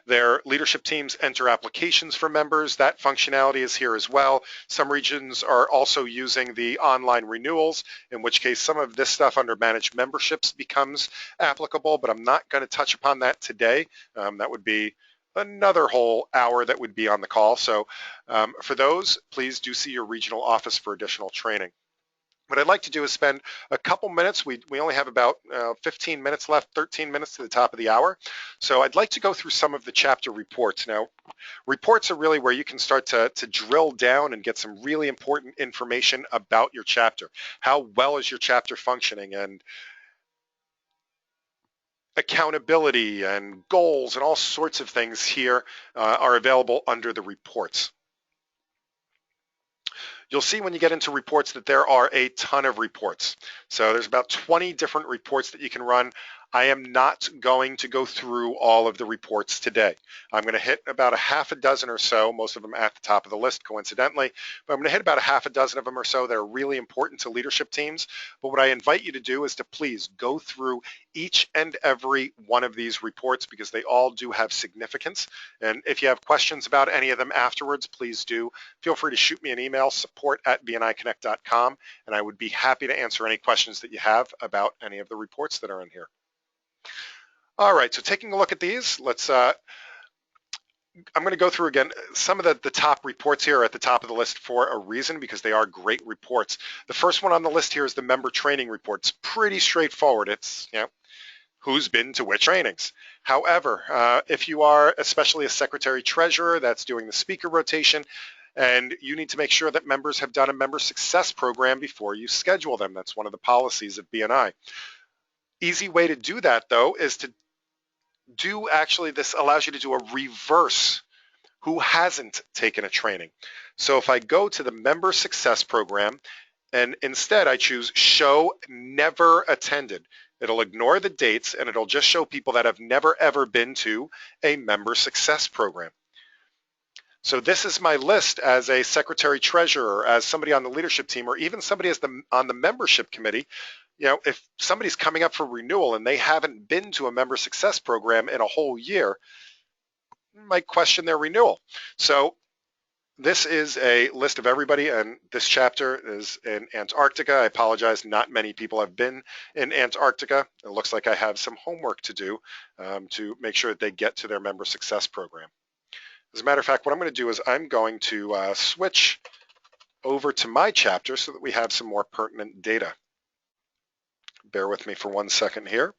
their leadership teams enter applications for members. That functionality is here as well. Some regions are also using the online renewals, in which case some of this stuff under managed memberships becomes applicable, but I'm not going to touch upon that today. That would be another whole hour that would be on the call. So for those, please do see your regional office for additional training. What I'd like to do is spend a couple minutes. We only have about 15 minutes left, 13 minutes to the top of the hour. So I'd like to go through some of the chapter reports. Now, reports are really where you can start to drill down and get some really important information about your chapter. How well is your chapter functioning, and accountability and goals and all sorts of things here are available under the reports. You'll see when you get into reports that there are a ton of reports. So there's about 20 different reports that you can run. I am not going to go through all of the reports today. I'm going to hit about a half a dozen or so, most of them at the top of the list coincidentally, but I'm going to hit about a half a dozen of them or so that are really important to leadership teams. But what I invite you to do is to please go through each and every one of these reports because they all do have significance. And if you have questions about any of them afterwards, please do. Feel free to shoot me an email, support@bniconnect.com, and I would be happy to answer any questions that you have about any of the reports that are in here. All right, so taking a look at these, I'm going to go through again. Some of the top reports here are at the top of the list for a reason because they are great reports. The first one on the list here is the member training report. It's pretty straightforward. It's, who's been to which trainings. However, if you are especially a secretary treasurer that's doing the speaker rotation, and you need to make sure that members have done a member success program before you schedule them. That's one of the policies of BNI. Easy way to do that, though, is to this allows you to do a reverse who hasn't taken a training. So if I go to the member success program and instead I choose show never attended, it'll ignore the dates and it'll just show people that have never ever been to a member success program. So this is my list as a secretary treasurer, as somebody on the leadership team, or even somebody on the membership committee. If somebody's coming up for renewal and they haven't been to a member success program in a whole year, might question their renewal. So this is a list of everybody, and this chapter is in Antarctica. I apologize, not many people have been in Antarctica. It looks like I have some homework to do to make sure that they get to their member success program. As a matter of fact, what I'm going to do is I'm going to switch over to my chapter so that we have some more pertinent data. Bear with me for 1 second here.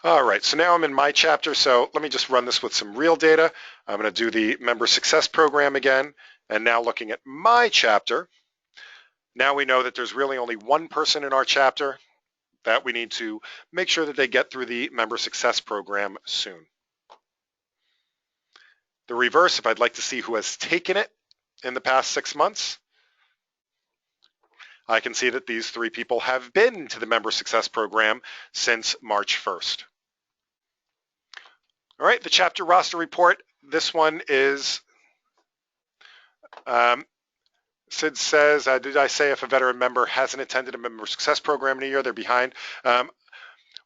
All right, so now I'm in my chapter, so let me just run this with some real data. I'm going to do the member success program again, and now looking at my chapter, now we know that there's really only one person in our chapter that we need to make sure that they get through the member success program soon. The reverse, if I'd like to see who has taken it in the past 6 months, I can see that these 3 people have been to the Member Success Program since March 1st. All right, the chapter roster report. This one is, Sid says, did I say if a veteran member hasn't attended a Member Success Program in a year, they're behind?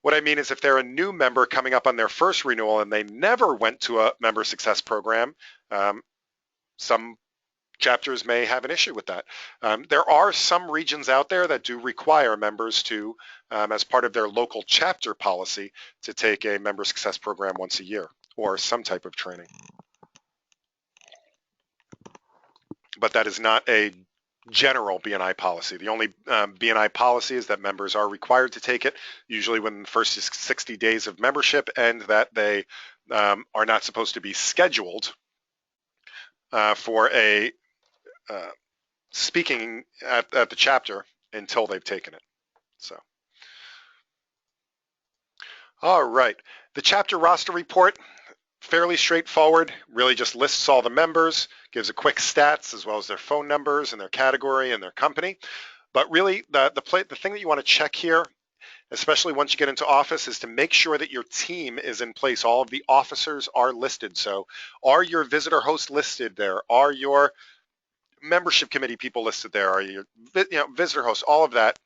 What I mean is if they're a new member coming up on their first renewal and they never went to a Member Success Program, some chapters may have an issue with that. There are some regions out there that do require members to, as part of their local chapter policy, to take a Member Success Program once a year or some type of training. But that is not a general BNI policy. The only BNI policy is that members are required to take it, usually within the first 60 days of membership, and that they are not supposed to be scheduled for a speaking at the chapter until they've taken it. So, all right, the chapter roster report, fairly straightforward, really just lists all the members, gives a quick stats as well as their phone numbers and their category and their company. But really the thing that you want to check here, especially once you get into office, is to make sure that your team is in place. All of the officers are listed. So are your visitor hosts listed there? Are your membership committee people listed there? Are your visitor hosts? All of that.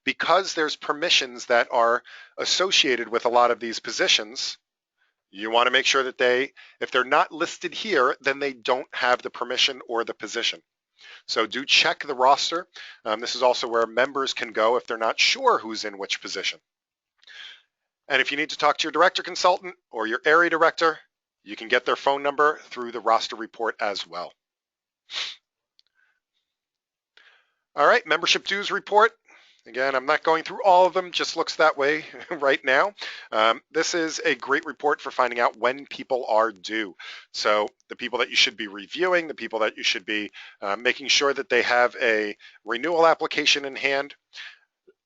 Because there's permissions that are associated with a lot of these positions, you want to make sure that if they're not listed here, then they don't have the permission or the position. So do check the roster. This is also where members can go if they're not sure who's in which position. And if you need to talk to your director consultant or your area director, you can get their phone number through the roster report as well. All right, membership dues report. Again, I'm not going through all of them, just looks that way right now. This is a great report for finding out when people are due. So the people that you should be reviewing, the people that you should be making sure that they have a renewal application in hand.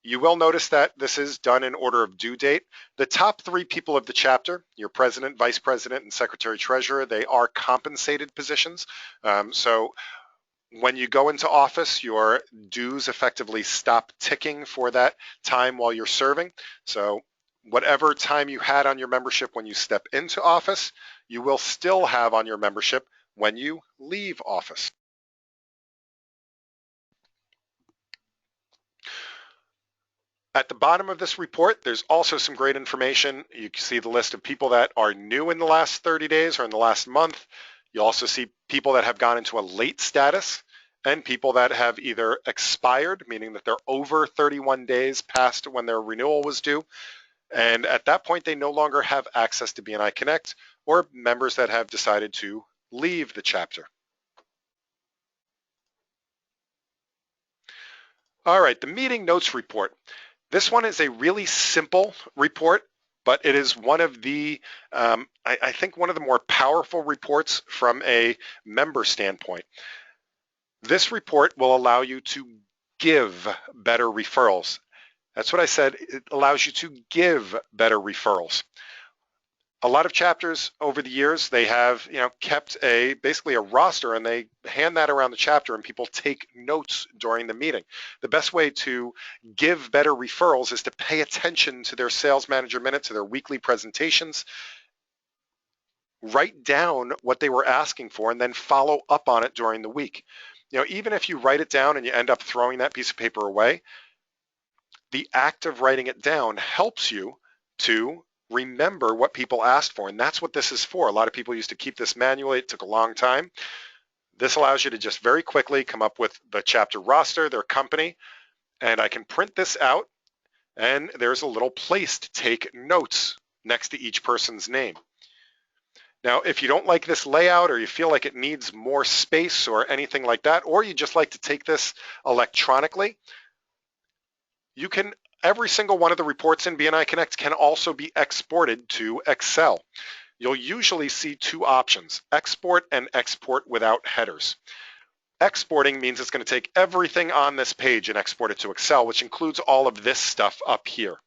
You will notice that this is done in order of due date. The top 3 people of the chapter, your president, vice president, and secretary treasurer, they are compensated positions. So when you go into office, your dues effectively stop ticking for that time while you're serving. So whatever time you had on your membership when you step into office, you will still have on your membership when you leave office. At the bottom of this report, there's also some great information. You can see the list of people that are new in the last 30 days or in the last month. You also see people that have gone into a late status and people that have either expired, meaning that they're over 31 days past when their renewal was due. And at that point, they no longer have access to Bni Connect, or members that have decided to leave the chapter. All right, the meeting notes report. This one is a really simple report, but it is one of the, I think one of the more powerful reports from a member standpoint. This report will allow you to give better referrals. That's what I said, it allows you to give better referrals. A lot of chapters over the years, they have kept basically a roster, and they hand that around the chapter and people take notes during the meeting. The best way to give better referrals is to pay attention to their sales manager minutes, to their weekly presentations, write down what they were asking for, and then follow up on it during the week. Even if you write it down and you end up throwing that piece of paper away, the act of writing it down helps you to remember what people asked for, and that's what this is for. A lot of people used to keep this manually. It took a long time. This allows you to just very quickly come up with the chapter roster, their company, and I can print this out, and there's a little place to take notes next to each person's name. Now, if you don't like this layout, or you feel like it needs more space or anything like that, or you just like to take this electronically, you can, every single one of the reports in Bni Connect can also be exported to Excel. You'll usually see 2 options, export and export without headers. Exporting means it's going to take everything on this page and export it to Excel, which includes all of this stuff up here.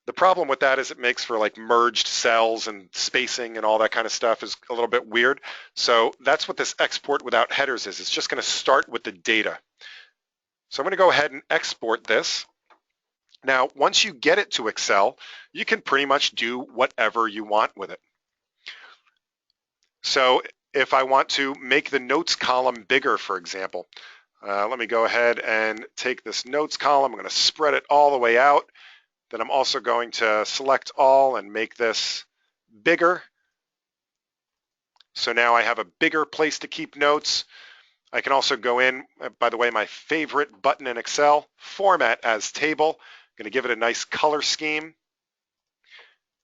The problem with that is it makes for like merged cells and spacing and all that kind of stuff is a little bit weird. So that's what this export without headers is. It's just going to start with the data. So I'm going to go ahead and export this. Now, once you get it to Excel, you can pretty much do whatever you want with it. So if I want to make the notes column bigger, for example, let me go ahead and take this notes column. I'm going to spread it all the way out. Then I'm also going to select all and make this bigger. So now I have a bigger place to keep notes. I can also go in, by the way, my favorite button in Excel, Format as Table. I'm going to give it a nice color scheme.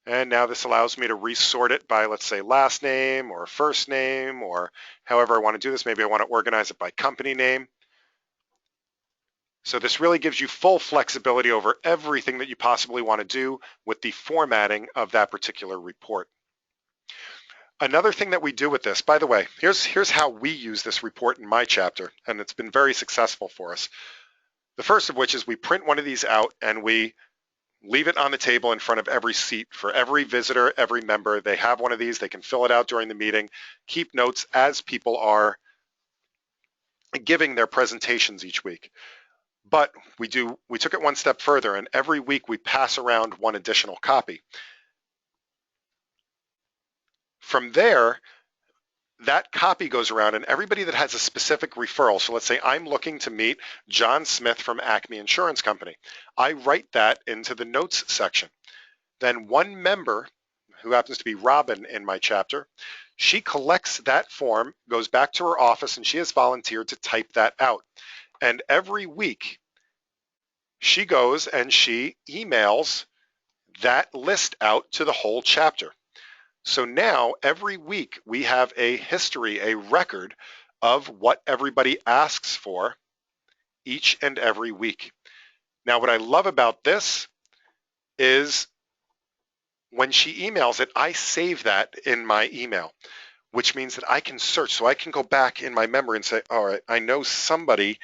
And now this allows me to resort it by, let's say, last name or first name or however I want to do this. Maybe I want to organize it by company name. So this really gives you full flexibility over everything that you possibly want to do with the formatting of that particular report. Another thing that we do with this, by the way, here's how we use this report in my chapter, and it's been very successful for us. The first of which is we print one of these out and we leave it on the table in front of every seat for every visitor, every member. They have one of these. They can fill it out during the meeting, keep notes as people are giving their presentations each week. But we took it one step further, and every week we pass around one additional copy. From there, that copy goes around, and everybody that has a specific referral, so let's say I'm looking to meet John Smith from Acme Insurance Company, I write that into the notes section. Then one member, who happens to be Robin in my chapter, she collects that form, goes back to her office, and she has volunteered to type that out. And every week, she goes and she emails that list out to the whole chapter. So now every week we have a history, a record of what everybody asks for each and every week. Now, what I love about this is when she emails it, I save that in my email, which means that I can search. So I can go back in my memory and say, all right, I know somebody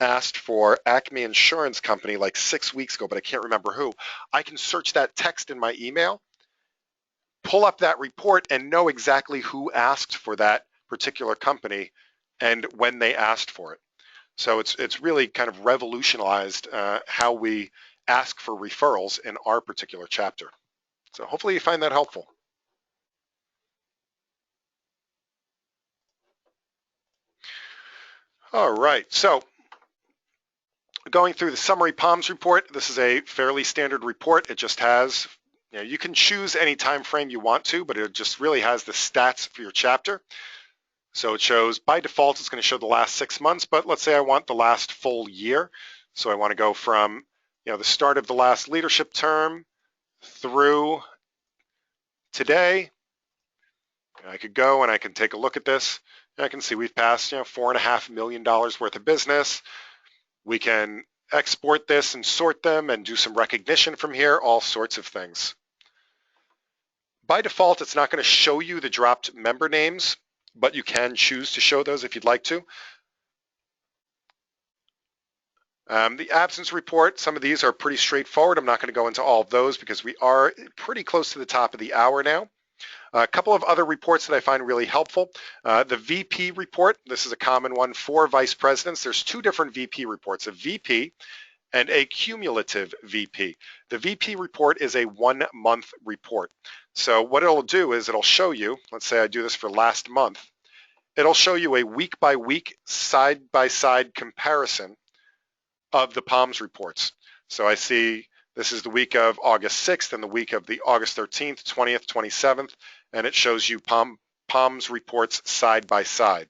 asked for Acme Insurance Company like 6 weeks ago, but I can't remember who. I can search that text in my email, pull up that report, and know exactly who asked for that particular company and when they asked for it. So it's really kind of revolutionized how we ask for referrals in our particular chapter. So hopefully you find that helpful. All right, so going through the summary POMS report, this is a fairly standard report. It just has, you can choose any time frame you want to, but it just really has the stats for your chapter. So it shows, by default, it's going to show the last 6 months, but let's say I want the last full year. So I want to go from, the start of the last leadership term through today. I could go and I can take a look at this. And I can see we've passed, $4.5 million worth of business. We can export this and sort them and do some recognition from here, all sorts of things. By default, it's not going to show you the dropped member names, but you can choose to show those if you'd like to. The absence report, some of these are pretty straightforward. I'm not going to go into all of those because we are pretty close to the top of the hour now. A couple of other reports that I find really helpful. The VP report, this is a common one for vice presidents. There's two different VP reports, a VP and a cumulative VP. The VP report is a 1 month report. So what it'll do is it'll show you, let's say I do this for last month, it'll show you a week by week, side by side comparison of the POMS reports. So I see this is the week of August 6th and the week of the August 13th, 20th, 27th, and it shows you POMS reports side by side.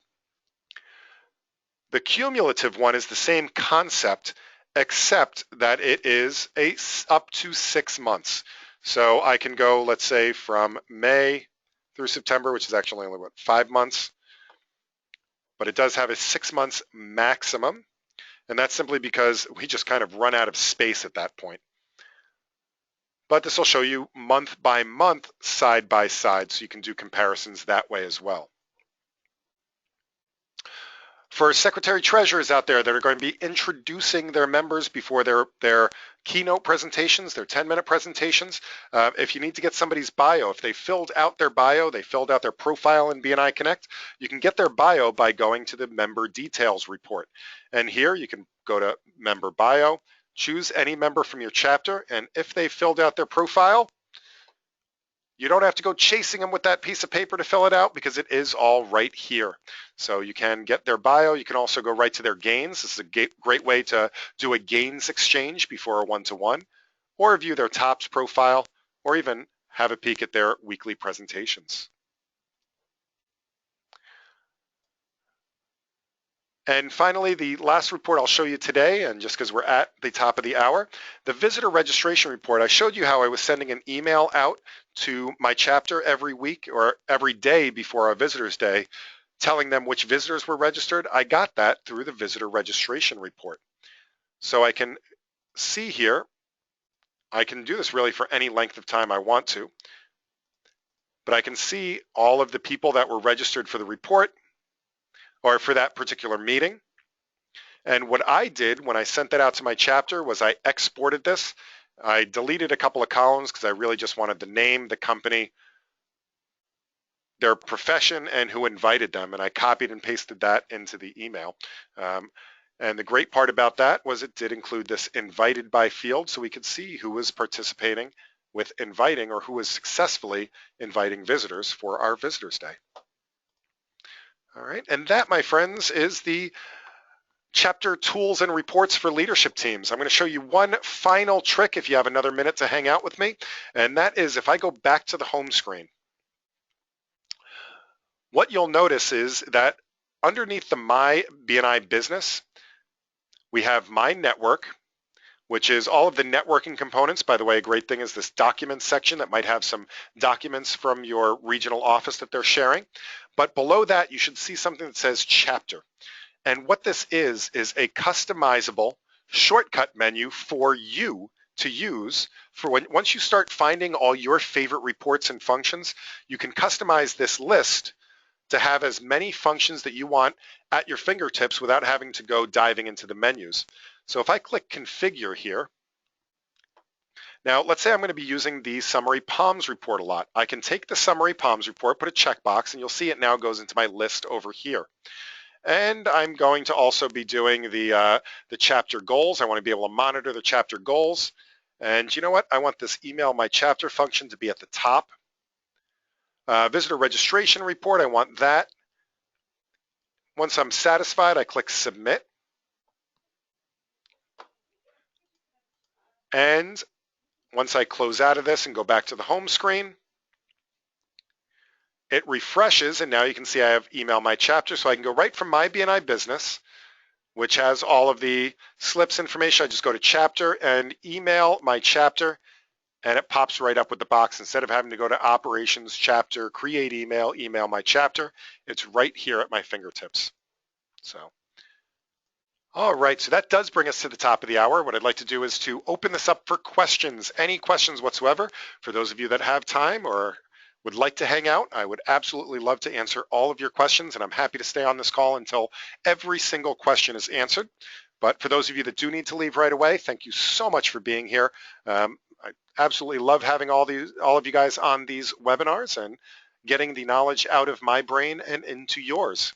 The cumulative one is the same concept, except that it is up to 6 months. So I can go, let's say, from May through September, which is actually only, 5 months, but it does have a 6 months maximum. And that's simply because we just kind of run out of space at that point. But this will show you month by month, side by side, so you can do comparisons that way as well. For secretary treasurers out there that are going to be introducing their members before their keynote presentations, their 10-minute presentations, if you need to get somebody's bio, if they filled out their bio, they filled out their profile in Bni Connect, you can get their bio by going to the member details report. And here you can go to member bio, choose any member from your chapter, and if they filled out their profile, you don't have to go chasing them with that piece of paper to fill it out because it is all right here. So you can get their bio. You can also go right to their gains. This is a great way to do a gains exchange before a one-to-one, or view their tops profile, or even have a peek at their weekly presentations. And finally, the last report I'll show you today, and just because we're at the top of the hour, the visitor registration report. I showed you how I was sending an email out to my chapter every week or every day before our visitors day, telling them which visitors were registered. I got that through the visitor registration report. So I can see here, I can do this really for any length of time I want to, but I can see all of the people that were registered for the report or for that particular meeting. And what I did when I sent that out to my chapter was I exported this. I deleted a couple of columns because I really just wanted the name, the company, their profession, and who invited them. And I copied and pasted that into the email. And the great part about that was it did include this invited by field, so we could see who was participating with inviting or who was successfully inviting visitors for our Visitors Day. All right, and that, my friends, is the chapter tools and reports for leadership teams. I'm going to show you one final trick if you have another minute to hang out with me, and that is if I go back to the home screen, what you'll notice is that underneath the My Bni Business, we have My Network, which is all of the networking components. By the way, a great thing is this documents section that might have some documents from your regional office that they're sharing. But below that, you should see something that says chapter. And what this is a customizable shortcut menu for you to use for once you start finding all your favorite reports and functions, you can customize this list to have as many functions that you want at your fingertips without having to go diving into the menus. So if I click configure here, now let's say I'm going to be using the summary POMS report a lot. I can take the summary POMS report, put a checkbox, and you'll see it now goes into my list over here. And I'm going to also be doing the chapter goals. I want to be able to monitor the chapter goals. And you know what? I want this email my chapter function to be at the top. Visitor registration report, I want that. Once I'm satisfied, I click submit. And once I close out of this and go back to the home screen, it refreshes, and now you can see I have email my chapter, so I can go right from My Bni Business, which has all of the slips information. I just go to chapter and email my chapter, and it pops right up with the box. Instead of having to go to operations, chapter, create email, email my chapter, it's right here at my fingertips. So, all right, so that does bring us to the top of the hour. What I'd like to do is to open this up for questions, any questions whatsoever. For those of you that have time or would like to hang out, I would absolutely love to answer all of your questions, and I'm happy to stay on this call until every single question is answered. But for those of you that do need to leave right away, thank you so much for being here. I absolutely love having all of you guys on these webinars and getting the knowledge out of my brain and into yours.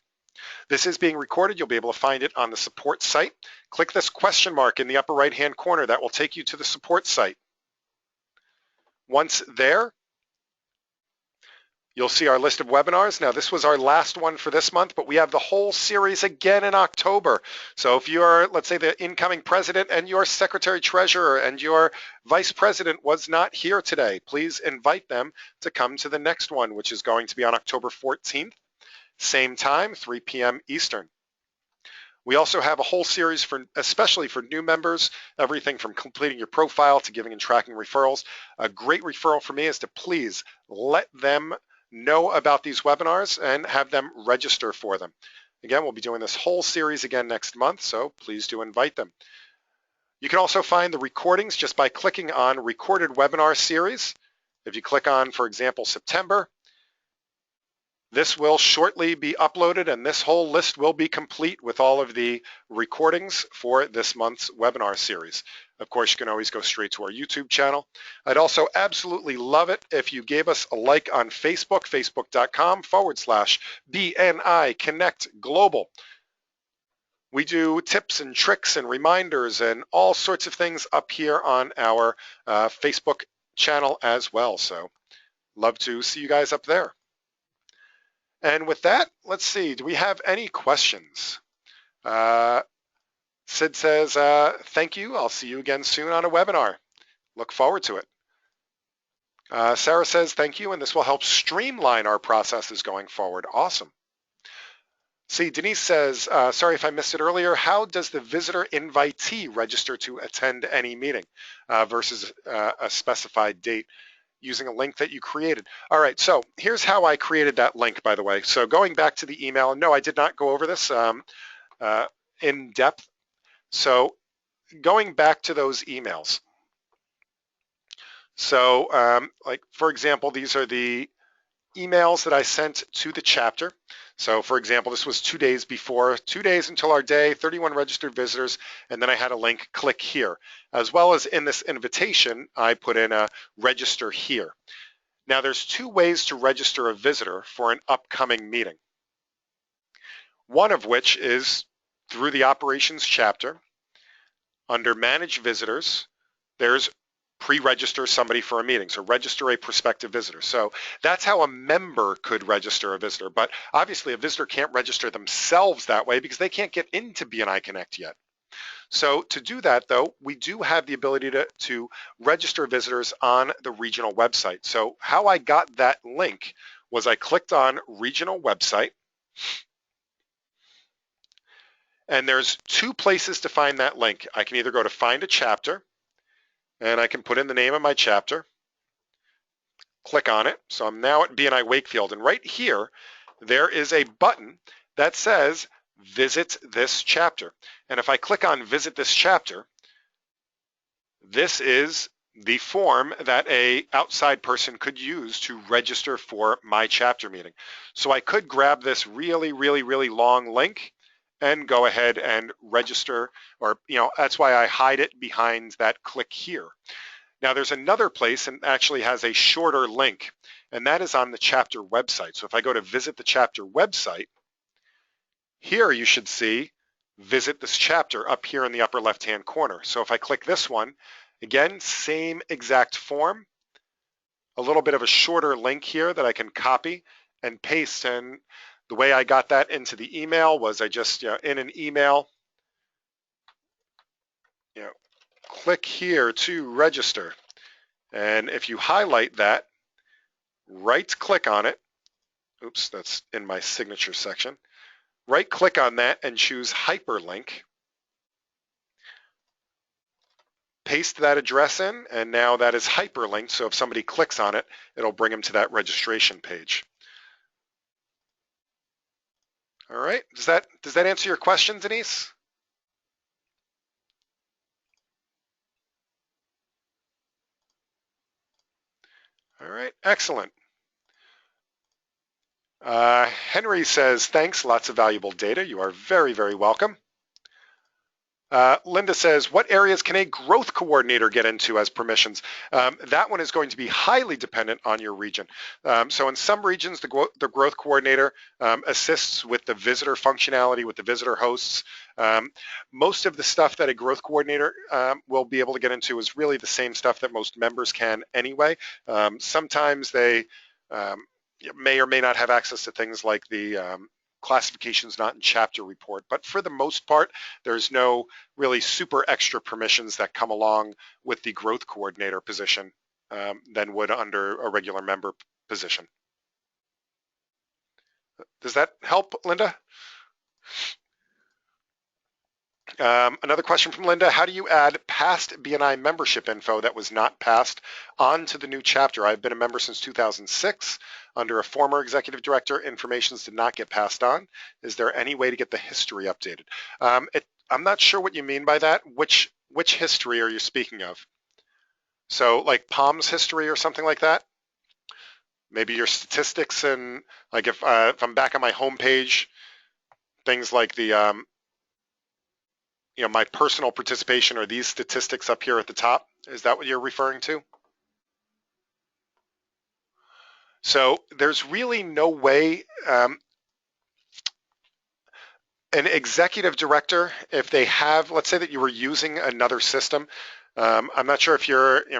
This is being recorded. You'll be able to find it on the support site. Click this question mark in the upper right-hand corner. That will take you to the support site. Once there, you'll see our list of webinars. Now, this was our last one for this month, but we have the whole series again in October. So if you are, let's say, the incoming president and your secretary treasurer and your vice president was not here today, please invite them to come to the next one, which is going to be on October 14th, same time, 3 p.m. Eastern. We also have a whole series especially for new members, everything from completing your profile to giving and tracking referrals. A great referral for me is to please let them know about these webinars and have them register for them. Again, we'll be doing this whole series again next month, so please do invite them. You can also find the recordings just by clicking on Recorded Webinar Series. If you click on, for example, September, This will shortly be uploaded, and this whole list will be complete with all of the recordings for this month's webinar series. Of course, you can always go straight to our YouTube channel. I'd also absolutely love it if you gave us a like on Facebook, facebook.com/BNI Connect Global. We do tips and tricks and reminders and all sorts of things up here on our Facebook channel as well. So love to see you guys up there. And with that, let's see, do we have any questions? Sid says, thank you. I'll see you again soon on a webinar. Look forward to it. Sarah says, thank you, and this will help streamline our processes going forward. Awesome. See, Denise says, sorry if I missed it earlier, how does the visitor invitee register to attend any meeting versus a specified date? Using a link that you created. All right, so here's how I created that link, by the way. So going back to the email, no, I did not go over this in depth. So going back to those emails. So like, for example, these are the emails that I sent to the chapter. So for example, this was 2 days before, 2 days until our day, 31 registered visitors, and then I had a link, click here. As well as in this invitation, I put in a register here. Now there's 2 ways to register a visitor for an upcoming meeting. One of which is through the operations chapter. Under manage visitors, there's pre-register somebody for a meeting, so register a prospective visitor. So that's how a member could register a visitor, but obviously a visitor can't register themselves that way because they can't get into BNI Connect yet. So to do that though, we do have the ability to register visitors on the regional website. So how I got that link was I clicked on regional website, and there's 2 places to find that link. I can either go to find a chapter, and I can put in the name of my chapter, click on it. So I'm now at BNI Wakefield, and right here, there is a button that says visit this chapter. And if I click on visit this chapter, this is the form that a outside person could use to register for my chapter meeting. So I could grab this really long link and go ahead and register, or that's why I hide it behind that click here. Now there's another place, and actually has a shorter link, and that is on the chapter website. So if I go to visit the chapter website, here you should see visit this chapter up here in the upper left hand corner. So if I click this one, again, same exact form, a little bit of a shorter link here that I can copy and paste. And the way I got that into the email was I just, in an email, click here to register. And if you highlight that, right click on it, oops, that's in my signature section, right click on that and choose hyperlink, paste that address in, and now that is hyperlinked, so if somebody clicks on it, it'll bring them to that registration page. All right, does that answer your question, Denise? All right, excellent. Henry says, thanks, lots of valuable data. You are very welcome. Linda says, what areas can a growth coordinator get into as permissions? That one is going to be highly dependent on your region. So in some regions, the growth coordinator assists with the visitor functionality, with the visitor hosts. Most of the stuff that a growth coordinator will be able to get into is really the same stuff that most members can anyway. Sometimes they may or may not have access to things like the classifications not in chapter report, but for the most part, there's no really super extra permissions that come along with the growth coordinator position than would under a regular member position. Does that help, Linda? Another question from Linda, how do you add past BNI membership info that was not passed onto the new chapter? I've been a member since 2006. Under a former executive director, informations did not get passed on. Is there any way to get the history updated? I'm not sure what you mean by that. Which history are you speaking of? So like POM's history or something like that? Maybe your statistics, and like if I'm back on my home page, things like the my personal participation, or these statistics up here at the top. Is that what you're referring to? So there's really no way an executive director, if they have, let's say that you were using another system. I'm not sure if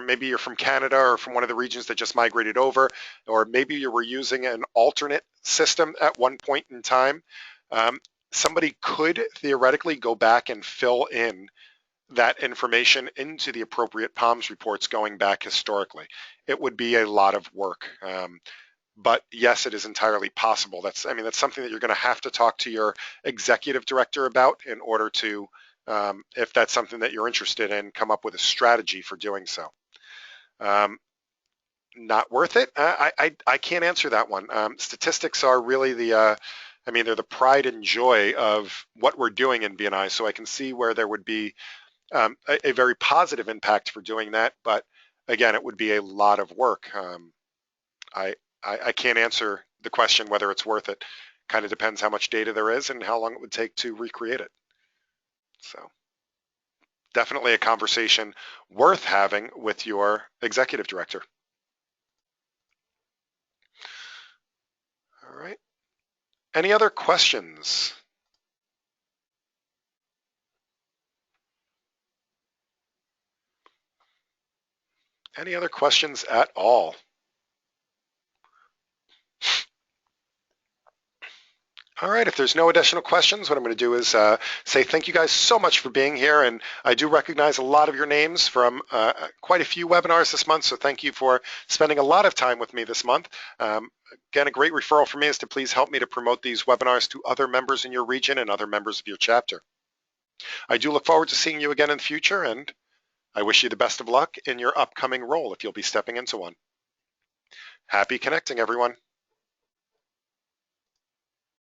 maybe you're from Canada or from one of the regions that just migrated over, or maybe you were using an alternate system at one point in time. Somebody could theoretically go back and fill in that information into the appropriate POMS reports going back historically. It would be a lot of work. But yes, it is entirely possible. That's something that you're going to have to talk to your executive director about in order to, if that's something that you're interested in, come up with a strategy for doing so. Not worth it? I can't answer that one. Statistics are really they're the pride and joy of what we're doing in BNI. So I can see where there would be a very positive impact for doing that. But again, it would be a lot of work. I can't answer the question whether it's worth it. Kind of depends how much data there is and how long it would take to recreate it. So definitely a conversation worth having with your executive director. All right. Any other questions? Any other questions at all? All right, if there's no additional questions, what I'm going to do is say thank you guys so much for being here. And I do recognize a lot of your names from quite a few webinars this month, so thank you for spending a lot of time with me this month. Again, a great referral for me is to please help me to promote these webinars to other members in your region and other members of your chapter. I do look forward to seeing you again in the future, and I wish you the best of luck in your upcoming role if you'll be stepping into one. Happy connecting, everyone.